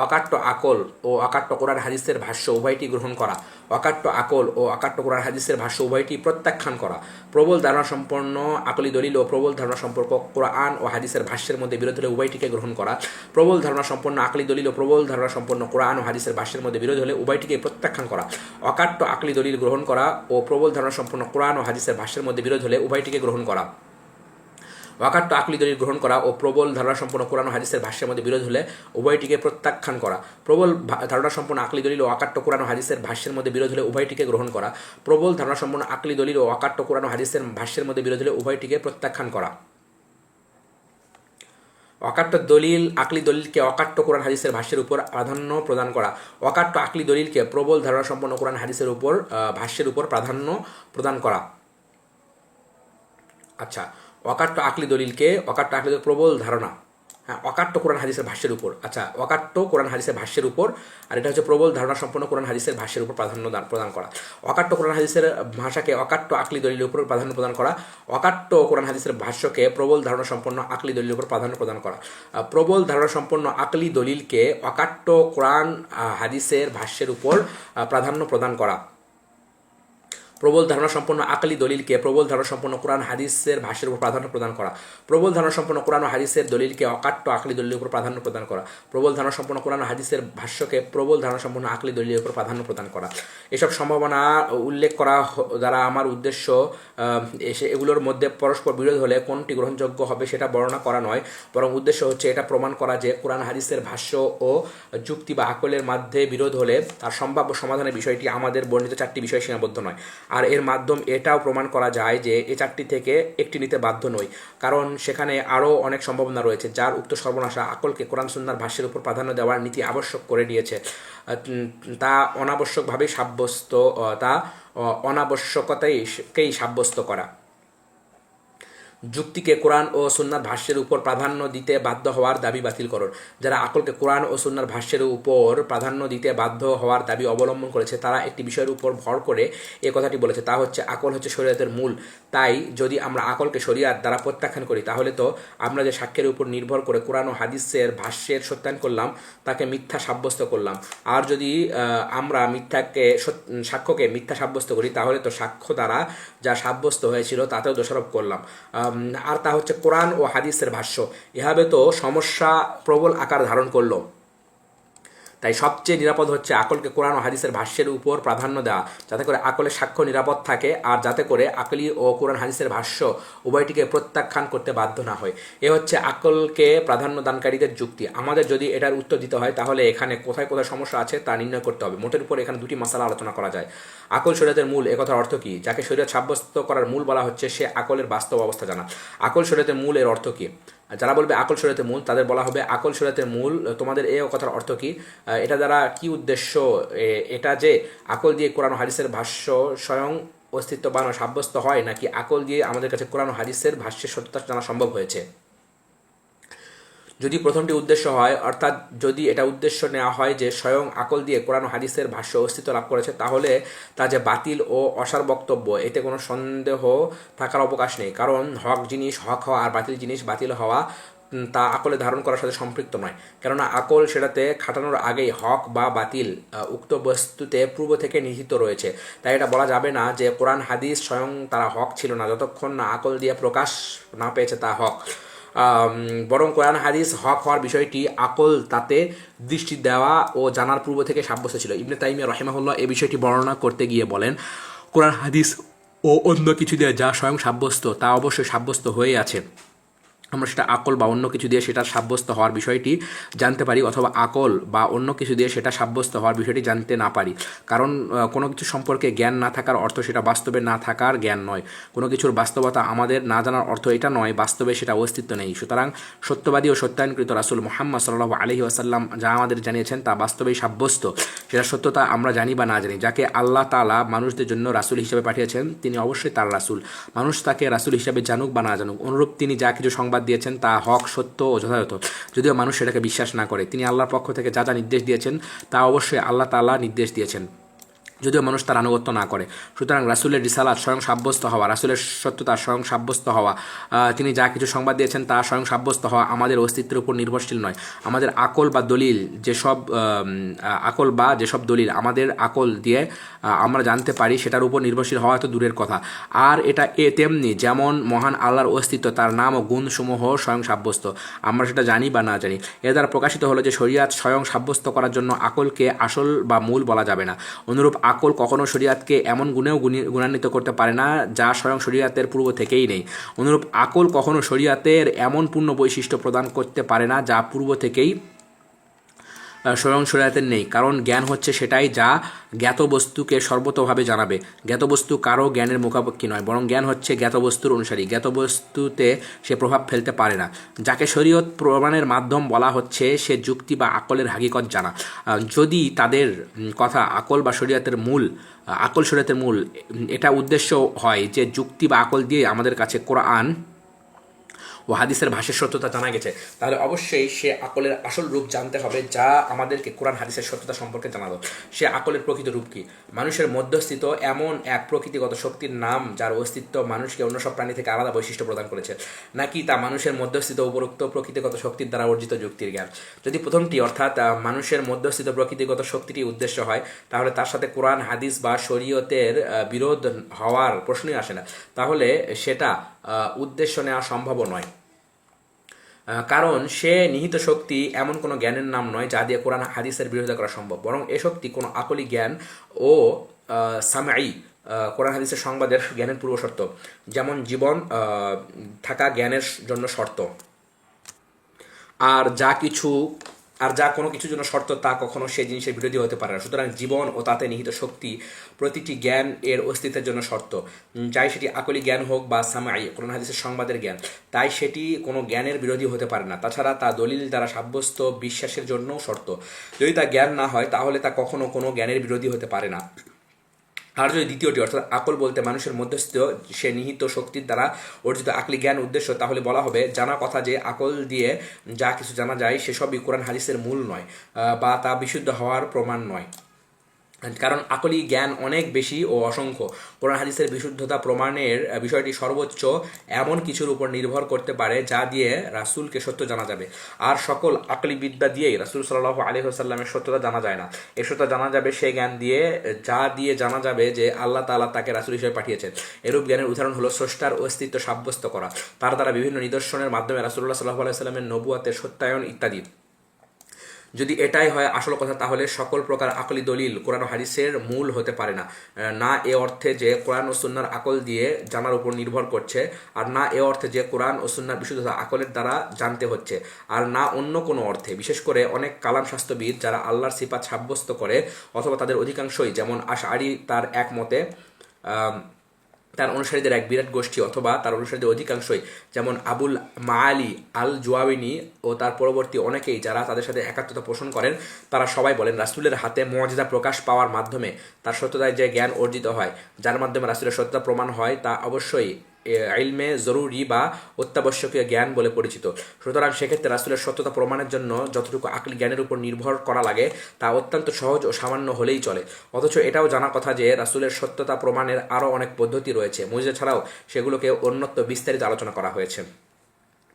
অকাট্য আকল ও অকাট্য কোরআন হাদিসের ভাষ্য উভয়টি গ্রহণ করা, অকাট্য আকল ও অকাট্য কোরআন হাদিসের ভাষ্য উভয়টি প্রত্যাখ্যান করা, প্রবল ধারণা সম্পন্ন আকলি দলিল ও প্রবল ধারণা সম্পর্ক কোরআন ও হাদিসের ভাষ্যের মধ্যে বিরোধ হলে উভয়টিকে গ্রহণ করা, প্রবল ধারণা সম্পন্ন আকলি দলিল ও প্রবল ধারণা সম্পন্ন কোরআন ও হাদিসের ভাষ্যের মধ্যে বিরোধ হলে উভয়টিকে প্রত্যাখ্যান করা, অকাট্য আকলি দলিল গ্রহণ করা ও প্রবল ধারণা সম্পন্ন কোরআন ও হাদিসের ভাষ্যের মধ্যে বিরোধ হলে উভয়টিকে গ্রহণ করা, অকাট্য আকলি দলিল গ্রহণ করা ও প্রবল ধারণা সম্পন্ন কোরআন ও হাদিসের ভাষ্যের মধ্যে বিরোধ হলে উভয়টিকে প্রত্যাখ্যান করা, প্রবল ধারণা সম্পন্ন আকলি দলিল ও অকাট্য কোরআন ও হাদিসের ভাষ্যের মধ্যে বিরোধ হলে উভয়টিকে গ্রহণ করা, প্রবল ধারণা সম্পন্ন আকলি দলিল ও অকাট্য কোরআন ও হাদিসের ভাষ্যের মধ্যে বিরোধ হলে উভয়টিকে প্রত্যাখ্যান করা। অকাট্য দলিল আকলি দলিলকে অকাট্য কোরআন হাদিসের ভাষ্যের উপর প্রাধান্য প্রদান করা, অকাট্য আকলি দলিলকে প্রবল ধারণা সম্পন্ন কোরআন হাদিসের উপর ভাষ্যের উপর প্রাধান্য প্রদান করা। আচ্ছা, অকাট্য আকলি দলিলকে প্রবল ধারণা, হ্যাঁ, অকাট্য কোরআন হাদিসের ভাষ্যের উপর, আচ্ছা অকাট্য কোরআন হাদিসের ভাষ্যের উপর, আর এটা হচ্ছে প্রবল ধারণা সম্পন্ন কোরআন হাদিসের ভাষ্যের উপর প্রাধান্য প্রদান করা। অকাট্য কোরআন হাদিসের ভাষাকে অকাট্য আকলি দলিলের উপর প্রাধান্য প্রদান করা, অকাট্য কোরআন হাদিসের ভাষ্যকে প্রবল ধারণা সম্পন্ন আকলি দলিলের উপর প্রাধান্য প্রদান করা, প্রবল ধারণা সম্পন্ন আকলি দলিলকে অকাট্য কোরআন হাদিসের ভাষ্যের উপর প্রাধান্য প্রদান করা, প্রবল ধারণা সম্পন্ন আকলি দলিলকে প্রবল ধারণা সম্পন্ন কোরআন হাদিসের ভাষ্যের উপর প্রাধান্য প্রদান করা, প্রবল ধারণা সম্পন্ন কোরআন ও হাদিসের দলিলকে অকাট্য আকলি দলিলের উপর প্রাধান্য প্রদান করা, প্রবল ধারণা সম্পন্ন কোরআন ও হাদিসের ভাষ্যকে প্রবল ধারণা সম্পন্ন আকলি দলিলের উপর প্রাধান্য প্রদান করা। এসব সম্ভাবনা উল্লেখ করা দ্বারা আমার উদ্দেশ্য এগুলোর মধ্যে পরস্পর বিরোধ হলে কোনটি গ্রহণযোগ্য হবে সেটা বর্ণনা করা নয়, বরং উদ্দেশ্য হচ্ছে এটা প্রমাণ করা যে কোরআন হাদিসের ভাষ্য ও যুক্তি বা আকলের মধ্যে বিরোধ হলে তার সম্ভাব্য সমাধানের বিষয়টি আমাদের বর্ণিত চারটি বিষয় সীমাবদ্ধ নয়। আর এর মাধ্যম এটাও প্রমাণ করা যায় যে এই চারটি থেকে একটি নিতে বাধ্য নই, কারণ সেখানে আরও অনেক সম্ভাবনা রয়েছে যার উক্ত সর্বনাশা আকলকে কোরআন সুন্নাহর ভাষ্যের উপর প্রাধান্য দেওয়ার নীতি আবশ্যক করে দিয়েছে। তা অনাবশ্যকতাকেই সাব্যস্ত করা। যুক্তিকে কোরআন ও সুন্নাহর ভাষ্যের উপর প্রাধান্য দিতে বাধ্য হওয়ার দাবি বাতিল করুন। যারা আকলকে কোরআন ও সুন্নাহর ভাষ্যের উপর প্রাধান্য দিতে বাধ্য হওয়ার দাবি অবলম্বন করেছে তারা একটি বিষয়ের উপর ভর করে এ কথাটি বলেছে, তা হচ্ছে আকল হচ্ছে শরীয়তের মূল। তাই যদি আমরা আকলকে শরীয়ত দ্বারা প্রত্যাখ্যান করি তাহলে তো আমরা যে সাক্ষ্যের উপর নির্ভর করে কোরআন ও হাদিসের ভাষ্যের সত্যায়ন করলাম তাকে মিথ্যা সাব্যস্ত করলাম। আর যদি আমরা সাক্ষ্যকে মিথ্যা সাব্যস্ত করি তাহলে তো সাক্ষ্য দ্বারা যা সাব্যস্ত হয়েছিল তাতেও দোষারোপ করলাম, আর তা হচ্ছে কোরআন ও হাদিসের ভাষ্য। এভাবে তো সমস্যা প্রবল আকার ধারণ করলো। তাই সবচেয়ে নিরাপদ হচ্ছে আকলকে কোরআন ও হাদিসের ভাষ্যের উপর প্রাধান্য দেওয়া, যাতে করে আকলের সাক্ষ্য নিরাপদ থাকে আর যাতে করে আকলি ও কোরআন হাদিসের ভাষ্য উভয়টিকে প্রত্যাখ্যান করতে বাধ্য না হয়। এ হচ্ছে আকলকে প্রাধান্য দানকারীদের যুক্তি। আমাদের যদি এটার উত্তর দিতে হয় তাহলে এখানে কোথায় কোথায় সমস্যা আছে তা নির্ণয় করতে হবে। মোটের উপর এখানে দুটি মাসালা আলোচনা করা যায়। আকল শরীয়তের মূল, এ কথার অর্থ কী? যাকে শরীয়ত সাব্যস্ত করার মূল বলা হচ্ছে সে আকলের বাস্তব অবস্থা জানা। আকল শরীয়তের মূল এর অর্থ কী? যারা বলবে আকল শরীয়তের মূল তাদের বলা হবে আকল শরীয়তের মূল তোমাদের এই কথার অর্থ কী? এটা দ্বারা কি উদ্দেশ্য? এটা যে আকল দিয়ে কোরআন ও হাদিসের ভাষ্য স্বয়ং অস্তিত্ববান ও সাব্যস্ত হয়, নাকি আকল দিয়ে আমাদের কাছে কোরআন ও হাদিসের ভাষ্যের সত্যতা জানা সম্ভব হয়েছে? যদি প্রথমটি উদ্দেশ্য হয়, অর্থাৎ যদি এটা উদ্দেশ্য নেওয়া হয় যে স্বয়ং আকল দিয়ে কোরআন ও হাদিসের ভাষ্য অস্তিত্ব লাভ করেছে, তাহলে তা যে বাতিল ও অসার বক্তব্য এতে কোনো সন্দেহ থাকার অবকাশ নেই। কারণ হক জিনিস হক হওয়া আর বাতিল জিনিস বাতিল হওয়া তা আকলে ধারণ করার সাথে সম্পৃক্ত নয়, কেননা আকল সেটাতে খাটানোর আগেই হক বা বাতিল উক্ত বস্তুতে পূর্ব থেকে নিহিত রয়েছে। তাই এটা বলা যাবে না যে কোরআন হাদিস স্বয়ং তারা হক ছিল না যতক্ষণ না আকল দিয়ে প্রকাশ না পেয়েছে তা হক। বরং কোরআন হাদিস হক হওয়ার বিষয়টি আকল তাতে দৃষ্টি দেওয়া ও জানার পূর্ব থেকে সাব্যস্ত ছিল। ইবনে তাইমিয়া রাহিমাহুল্লাহ এই বিষয়টি বর্ণনা করতে গিয়ে বলেন, কোরআন হাদিস ও অন্য কিছু দিয়ে যা স্বয়ং সাব্যস্ত তা অবশ্যই সাব্যস্ত হয়ে আছে। আমরা সেটা আকল বা অন্য কিছু দিয়ে সেটা সাব্যস্ত হওয়ার বিষয়টি জানতে পারি, অথবা আকল বা অন্য কিছু দিয়ে সেটা সাব্যস্ত হওয়ার বিষয়টি জানতে না পারি। কারণ কোনো কিছু সম্পর্কে জ্ঞান না থাকার অর্থ সেটা বাস্তবে না থাকার জ্ঞান নয়। কোনো কিছুর বাস্তবতা আমাদের না জানার অর্থ এটা নয় বাস্তবে সেটা অস্তিত্ব নেই। সুতরাং সত্যবাদী ও সত্যায়নকৃত রাসূল মুহাম্মদ সাল্লাল্লাহু আলাইহি ওয়াসাল্লাম যা আমাদের জানিয়েছেন তা বাস্তবেই সাব্যস্ত। সেটা সত্যতা আমরা জানি বা না জানি। যাকে আল্লাহ তাআলা মানুষদের জন্য রাসূল হিসেবে পাঠিয়েছেন তিনি অবশ্যই তার রাসূল। মানুষ তাকে রাসূল হিসেবে জানুক বা না জানুক, অনুরূপ তিনি যা কিছু সংবাদ দিয়েছেন তা হক, সত্য ও যথাযথ, যদিও মানুষ সেটাকে বিশ্বাস না করে। তিনি আল্লাহর পক্ষ থেকে যা যা নির্দেশ দিয়েছেন তা অবশ্যই আল্লাহ তাআলা নির্দেশ দিয়েছেন, যদিও মানুষ তার আনুগত্য না করে। সুতরাং রাসূলের রিসালাত স্বয়ং সাব্যস্ত হওয়া, রাসূলের সত্যতা স্বয়ং সাব্যস্ত হওয়া, তিনি যা কিছু সংবাদ দিয়েছেন তা স্বয়ং সাব্যস্ত হওয়া আমাদের অস্তিত্বের উপর নির্ভরশীল নয়। আমাদের আকল বা দলিল যেসব দলিল আমাদের আকল দিয়ে আমরা জানতে পারি সেটার উপর নির্ভরশীল হওয়া তো দূরের কথা। আর এটা তেমনি যেমন মহান আল্লাহর অস্তিত্ব, তার নাম ও গুণসমূহ স্বয়ং সাব্যস্ত, আমরা সেটা জানি বা না জানি। এর দ্বারা প্রকাশিত হলো যে শরিয়াত স্বয়ং সাব্যস্ত করার জন্য আকলকে আসল বা মূল বলা যাবে না। অনুরূপ আকল কখনো শরিয়াতকে এমন গুণেও গুণান্বিত করতে পারে না যা স্বয়ং শরিয়াতের পূর্ব থেকেই নেই। অনুরূপ আকল কখনো শরিয়াতের এমন পূর্ণ বৈশিষ্ট্য প্রদান করতে পারে না যা পূর্ব থেকেই স্বয়ং শরিয়াতের নেই। কারণ জ্ঞান হচ্ছে সেটাই যা জ্ঞাত বস্তুকে সর্বতোভাবে জানাবে। জ্ঞাত বস্তু কারো জ্ঞানের মুখাপেক্ষী নয়, বরং জ্ঞান হচ্ছে জ্ঞাত বস্তুর অনুসারী। জ্ঞাত বস্তুতে সে প্রভাব ফেলতে পারে না। যাকে শরীয়ত প্রমাণের মাধ্যম বলা হচ্ছে সে যুক্তি বা আকলের হাকিকত জানা। যদি তাদের কথা আকল শরীয়তের মূল এটা উদ্দেশ্য হয় যে যুক্তি বা আকল দিয়ে আমাদের কাছে কোরআন ও হাদিসের ভাষার সত্যতা জানা গেছে, তাহলে অবশ্যই সে আকলের আসল রূপ জানতে হবে যা আমাদেরকে কোরআন হাদিসের সত্যতা সম্পর্কে জানালো। সে আকলের প্রকৃত রূপ কি? মানুষের মধ্যস্থিত এমন এক প্রকৃতিগত শক্তির নাম যার অস্তিত্ব মানুষকে অন্য সব প্রাণী থেকে আলাদা বৈশিষ্ট্য প্রদান করেছে, নাকি তা মানুষের মধ্যস্থিত উপরোক্ত প্রকৃতিগত শক্তির দ্বারা অর্জিত যুক্তির জ্ঞান? যদি প্রথমটি অর্থাৎ মানুষের মধ্যস্থিত প্রকৃতিগত শক্তিটি উদ্দেশ্য হয়, তাহলে তার সাথে কোরআন হাদিস বা শরীয়তের বিরোধ হওয়ার প্রশ্নই আসে না। তাহলে সেটা উদ্দেশ্য নেওয়া সম্ভব নয়, কারণ সে নিহিত শক্তি এমন কোনো জ্ঞানের নাম নয় যা দিয়ে কোরআন হাদিসের বিরোধিতা করা সম্ভব, বরং এ শক্তি কোনো আকলি জ্ঞান ও সামঈ কোরআন হাদিসের সংবাদের জ্ঞানের পূর্বশর্ত, যেমন জীবন থাকা জ্ঞানের জন্য শর্ত। আর যা কোনো কিছুর জন্য শর্ত তা কখনো সেই জিনিসের বিরোধী হতে পারে না। সুতরাং জীবন ও তাতে নিহিত শক্তি প্রতিটি জ্ঞান এর অস্তিত্বের জন্য শর্ত, যাই সেটি আকলি জ্ঞান হোক বা সামাই কোরআন হাদিসের সংবাদের জ্ঞান, তাই সেটি কোনো জ্ঞানের বিরোধী হতে পারে না। তাছাড়া তা দলিল দ্বারা সাব্যস্ত বিশ্বাসের জন্যও শর্ত। যদি তা জ্ঞান না হয় তাহলে তা কখনো কোনো জ্ঞানের বিরোধী হতে পারে না। আর যদি দ্বিতীয়টি অর্থাৎ আকল বলতে মানুষের মধ্যস্থ সে নিহিত শক্তির দ্বারা অর্জিত আকলি জ্ঞান উদ্দেশ্য, তাহলে বলা হবে জানা কথা যে আকল দিয়ে যা কিছু জানা যায় সেসবই কোরআন হাদিসের মূল নয় বা তা বিশুদ্ধ হওয়ার প্রমাণ নয়। কারণ আকলি জ্ঞান অনেক বেশি ও অসংখ্য। কোরআন হাদিসের বিশুদ্ধতা প্রমাণের বিষয়টি সর্বোচ্চ এমন কিছুর উপর নির্ভর করতে পারে যা দিয়ে রাসূলকে সত্য জানা যাবে। আর সকল আকলি বিদ্যা দিয়েই রাসূল সাল্লাল্লাহু আলাইহি ওয়াসাল্লামের সত্যতা জানা যায় না। এই সত্যতা জানা যাবে সেই জ্ঞান দিয়ে যা দিয়ে জানা যাবে যে আল্লাহ তাআলা তাকে রাসূল হিসেবে পাঠিয়েছেন। এরূপ জ্ঞানের উদাহরণ হলো স্রষ্টার অস্তিত্ব সাব্যস্ত করা, তার দ্বারা বিভিন্ন নিদর্শনের মাধ্যমে রাসূলুল্লাহ সাল্লাল্লাহু আলাইহি ওয়াসাল্লামের নবুয়তের সত্যায়ন ইত্যাদি। যদি এটাই হয় আসল কথা, তাহলে সকল প্রকার আকলি দলিল কোরআন ও হাদিসের মূল হতে পারে না। না এ অর্থে যে কোরআন ও সুন্নাহর আকল দিয়ে জানার উপর নির্ভর করছে, আর না এ অর্থে যে কোরআন ও সুন্নাহর বিশুদ্ধতা আকলের দ্বারা জানতে হচ্ছে, আর না অন্য কোনো অর্থে। বিশেষ করে অনেক কালাম শাস্ত্রবিদ যারা আল্লাহর সিফাত সাব্যস্ত করে, অথবা তাদের অধিকাংশই যেমন আশআরী তার একমতে, তার অনুসারীদের এক বিরাট গোষ্ঠী, অথবা তার অনুসারীদের অধিকাংশই যেমন আবুল মাআলি আল জুওয়াইনি ও তার পরবর্তী অনেকেই যারা তাদের সাথে একাত্মতা পোষণ করেন, তারা সবাই বলেন রাসূলের হাতে মুআজিজা প্রকাশ পাওয়ার মাধ্যমে তার সত্যতায় যে জ্ঞান অর্জিত হয়, যার মাধ্যমে রাসূলের সত্যতা প্রমাণ হয়, তা অবশ্যই ইলমে জরুরি বা অত্যাবশ্যকীয় জ্ঞান বলে পরিচিত। সুতরাং সেক্ষেত্রে রাসূলের সত্যতা প্রমাণের জন্য যতটুকু আকলি জ্ঞানের উপর নির্ভর করা লাগে তা অত্যন্ত সহজ ও সামান্য হলেই চলে। অথচ এটাও জানা কথা যে রাসূলের সত্যতা প্রমাণের আরও অনেক পদ্ধতি রয়েছে, মুজিজা ছাড়াও সেগুলোকে অন্যত্র বিস্তারিত আলোচনা করা হয়েছে।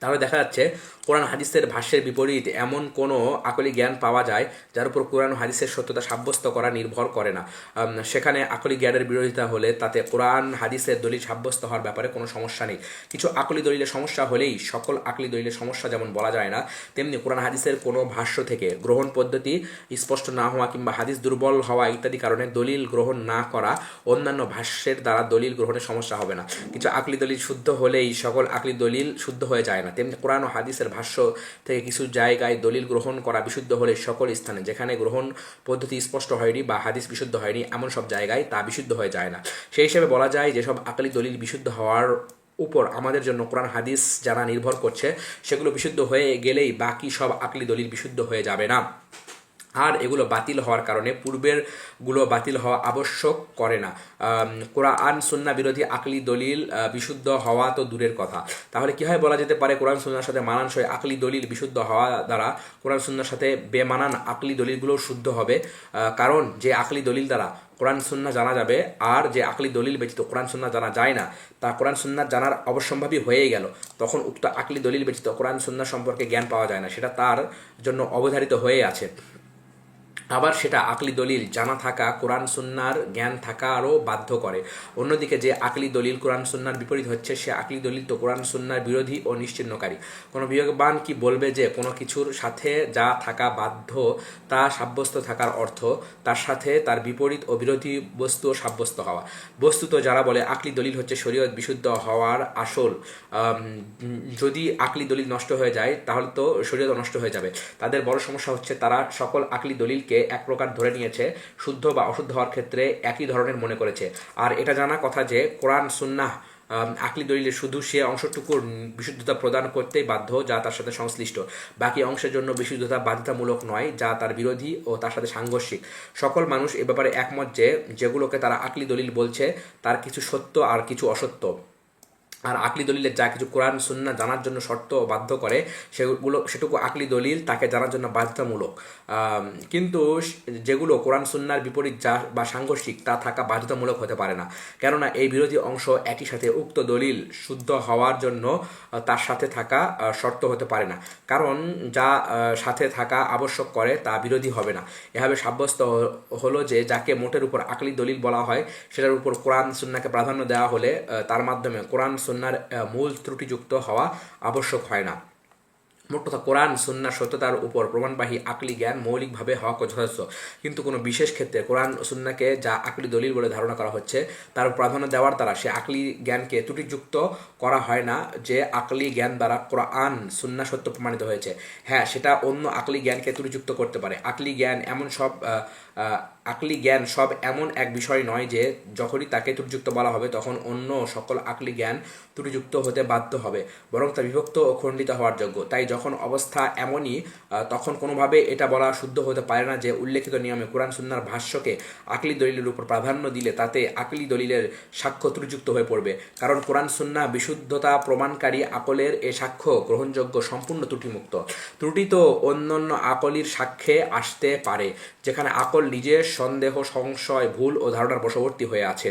তাহলে দেখা যাচ্ছে কোরআন হাদিসের ভাষ্যের বিপরীত এমন কোনো আকলি জ্ঞান পাওয়া যায় যার উপর কোরআন হাদিসের সত্যতা সাব্যস্ত করা নির্ভর করে না। সেখানে আকলি জ্ঞানের বিরোধিতা হলে তাতে কোরআন হাদিসের দলিল সাব্যস্ত হওয়ার ব্যাপারে কোনো সমস্যা নেই। কিছু আকলি দলিলের সমস্যা হলেই সকল আকলি দলিলের সমস্যা যেমন বলা যায় না, তেমনি কোরআন হাদিসের কোনো ভাষ্য থেকে গ্রহণ পদ্ধতি স্পষ্ট না হওয়া কিংবা হাদিস দুর্বল হওয়া ইত্যাদি কারণে দলিল গ্রহণ না করা অন্যান্য ভাষ্যের দ্বারা দলিল গ্রহণের সমস্যা হবে না। কিছু আকলি দলিল শুদ্ধ হলেই সকল আকলি দলিল শুদ্ধ হয়ে যায় না। না। তেমনি কোরআন ও হাদিসের ভাষ্য থেকে কিছু জায়গায় দলিল গ্রহণ করা বিশুদ্ধ হলে সকল স্থানে যেখানে গ্রহণ পদ্ধতি স্পষ্ট হয়নি বা হাদিস বিশুদ্ধ হয়নি এমন সব জায়গায় তা বিশুদ্ধ হয়ে যায় না। সেই হিসেবে বলা যায় যেসব আকলি দলিল বিশুদ্ধ হওয়ার উপর আমাদের জন্য কোরআন হাদিস যারা নির্ভর করছে সেগুলো বিশুদ্ধ হয়ে গেলেই বাকি সব আকলি দলিল বিশুদ্ধ হয়ে যাবে না। আর এগুলো বাতিল হওয়ার কারণে পূর্বেরগুলো বাতিল হওয়া আবশ্যক করে না। কোরআন সুন্নাহ বিরোধী আকলি দলিল বিশুদ্ধ হওয়া তো দূরের কথা, তাহলে কী হয় বলা যেতে পারে কোরআন সুন্নাহর সাথে মানানসই আকলি দলিল বিশুদ্ধ হওয়া দ্বারা কোরআন সুন্নাহর সাথে বেমানান আকলি দলিলগুলো শুদ্ধ হবে। কারণ যে আকলি দলিল দ্বারা কোরআন সুন্নাহ জানা যাবে আর যে আকলি দলিল ব্যতীত কোরআন সুন্নাহ জানা যায় না তা কোরআন সুন্নাহ জানার অবশ্যম্ভাবী হয়েই গেল। তখন উক্ত আকলি দলিল ব্যতীত কোরআন সুন্নাহ সম্পর্কে জ্ঞান পাওয়া যায় না, সেটা তার জন্য অবধারিত হয়ে আছে। আবার সেটা আকলি দলিল জানা থাকা কোরআন সুন্নার জ্ঞান থাকা আরও বাধ্য করে। অন্যদিকে যে আকলি দলিল কোরআন সুন্নার বিপরীত হচ্ছে সে আকলি দলিল তো কোরআন সুন্নার বিরোধী ও নিশ্চিহ্নকারী। কোনো বিবেকবান কি বলবে যে কোনো কিছুর সাথে যা থাকা বাধ্য তা সাব্যস্ত থাকার অর্থ তার সাথে তার বিপরীত ও বিরোধী বস্তুও সাব্যস্ত হওয়া। বস্তুত যারা বলে আকলি দলিল হচ্ছে শরীয়ত বিশুদ্ধ হওয়ার আসল, যদি আকলি দলিল নষ্ট হয়ে যায় তাহলে তো শরীয়ত নষ্ট হয়ে যাবে। তাদের বড় সমস্যা হচ্ছে তারা সকল আকলি দলিলকে এক প্রকার ধরে নিয়েছে, শুদ্ধ বা অশুদ্ধ হওয়ার ক্ষেত্রে একই ধরনের মনে করেছে। আর এটা জানা কথা যে কোরআন সুন্নাহ আকলি দলিলের শুধু সে অংশটুকুর বিশুদ্ধতা প্রদান করতেই বাধ্য যা তার সাথে সংশ্লিষ্ট, বাকি অংশের জন্য বিশুদ্ধতা বাধ্যতামূলক নয় যা তার বিরোধী ও তার সাথে সাংঘর্ষিক। সকল মানুষ এ ব্যাপারে একমত যে যেগুলোকে তারা আকলি দলিল বলছে তার কিছু সত্য আর কিছু অসত্য। আর আকলি দলিলের যা কিছু কোরআন সুন্নাহ জানার জন্য শর্ত বাধ্য করে সেটুকু আকলি দলিল তাকে জানার জন্য বাধ্যতামূলক। কিন্তু যেগুলো কোরআন সুন্নাহর বিপরীত যা বা সাংঘর্ষিক তা থাকা বাধ্যতামূলক হতে পারে না, কেননা এই বিরোধী অংশ একই সাথে উক্ত দলিল শুদ্ধ হওয়ার জন্য তার সাথে থাকা শর্ত হতে পারে না। কারণ যা সাথে থাকা আবশ্যক করে তা বিরোধী হবে না। এভাবে সাব্যস্ত হলো যে যাকে মোটের উপর আকলি দলিল বলা হয় সেটার উপর কোরআন সুন্নাহকে প্রাধান্য দেওয়া হলে তার মাধ্যমে কোরআন সুন্নাহর মূল ত্রুটিযুক্ত হওয়া আবশ্যক হয় না। মোট কথা কোরআন সুন্নাহর সত্যতার উপর প্রমাণবাহী আকলি জ্ঞান মৌলিকভাবে হক ও যথাযথ, কিন্তু কোনো বিশেষ ক্ষেত্রে কোরআন সুন্নাহকে যা আকলি দলিল বলে ধারণা করা হচ্ছে তার প্রাধান্য দেওয়ার দ্বারা সে আকলি জ্ঞানকে ত্রুটিযুক্ত করা হয় না যে আকলি জ্ঞান দ্বারা কোরআন সুন্নাহ সত্য প্রমাণিত হয়েছে। হ্যাঁ, সেটা অন্য আকলি জ্ঞানকে ত্রুটিযুক্ত করতে পারে। আকলি জ্ঞান সব এমন এক বিষয় নয় যে যখনই তাকে ত্রুটিযুক্ত বলা হবে তখন অন্য সকল আকলি জ্ঞান ত্রুটিযুক্ত হতে বাধ্য হবে, বরং তা বিভক্ত ও খণ্ডিত হওয়ার যোগ্য। তাই যখন অবস্থা এমনই তখন কোনোভাবে এটা বলা শুদ্ধ হতে পারে না যে উল্লেখিত নিয়মে কোরআন সুন্নাহর ভাষ্যকে আকলি দলিলের উপর প্রাধান্য দিলে তাতে আকলি দলিলের সাক্ষ্য ত্রুটিযুক্ত হয়ে পড়বে। কারণ কোরআন সুন্নাহ বিশুদ্ধতা প্রমাণকারী আকলের এ সাক্ষ্য গ্রহণযোগ্য, সম্পূর্ণ ত্রুটিমুক্ত। ত্রুটি তো অন্যান্য আকলির সাক্ষ্যে আসতে পারে যেখানে আকল নিজের সন্দেহ, সংশয়, ভুল ও ধারণার বশবর্তী হয়ে আছে।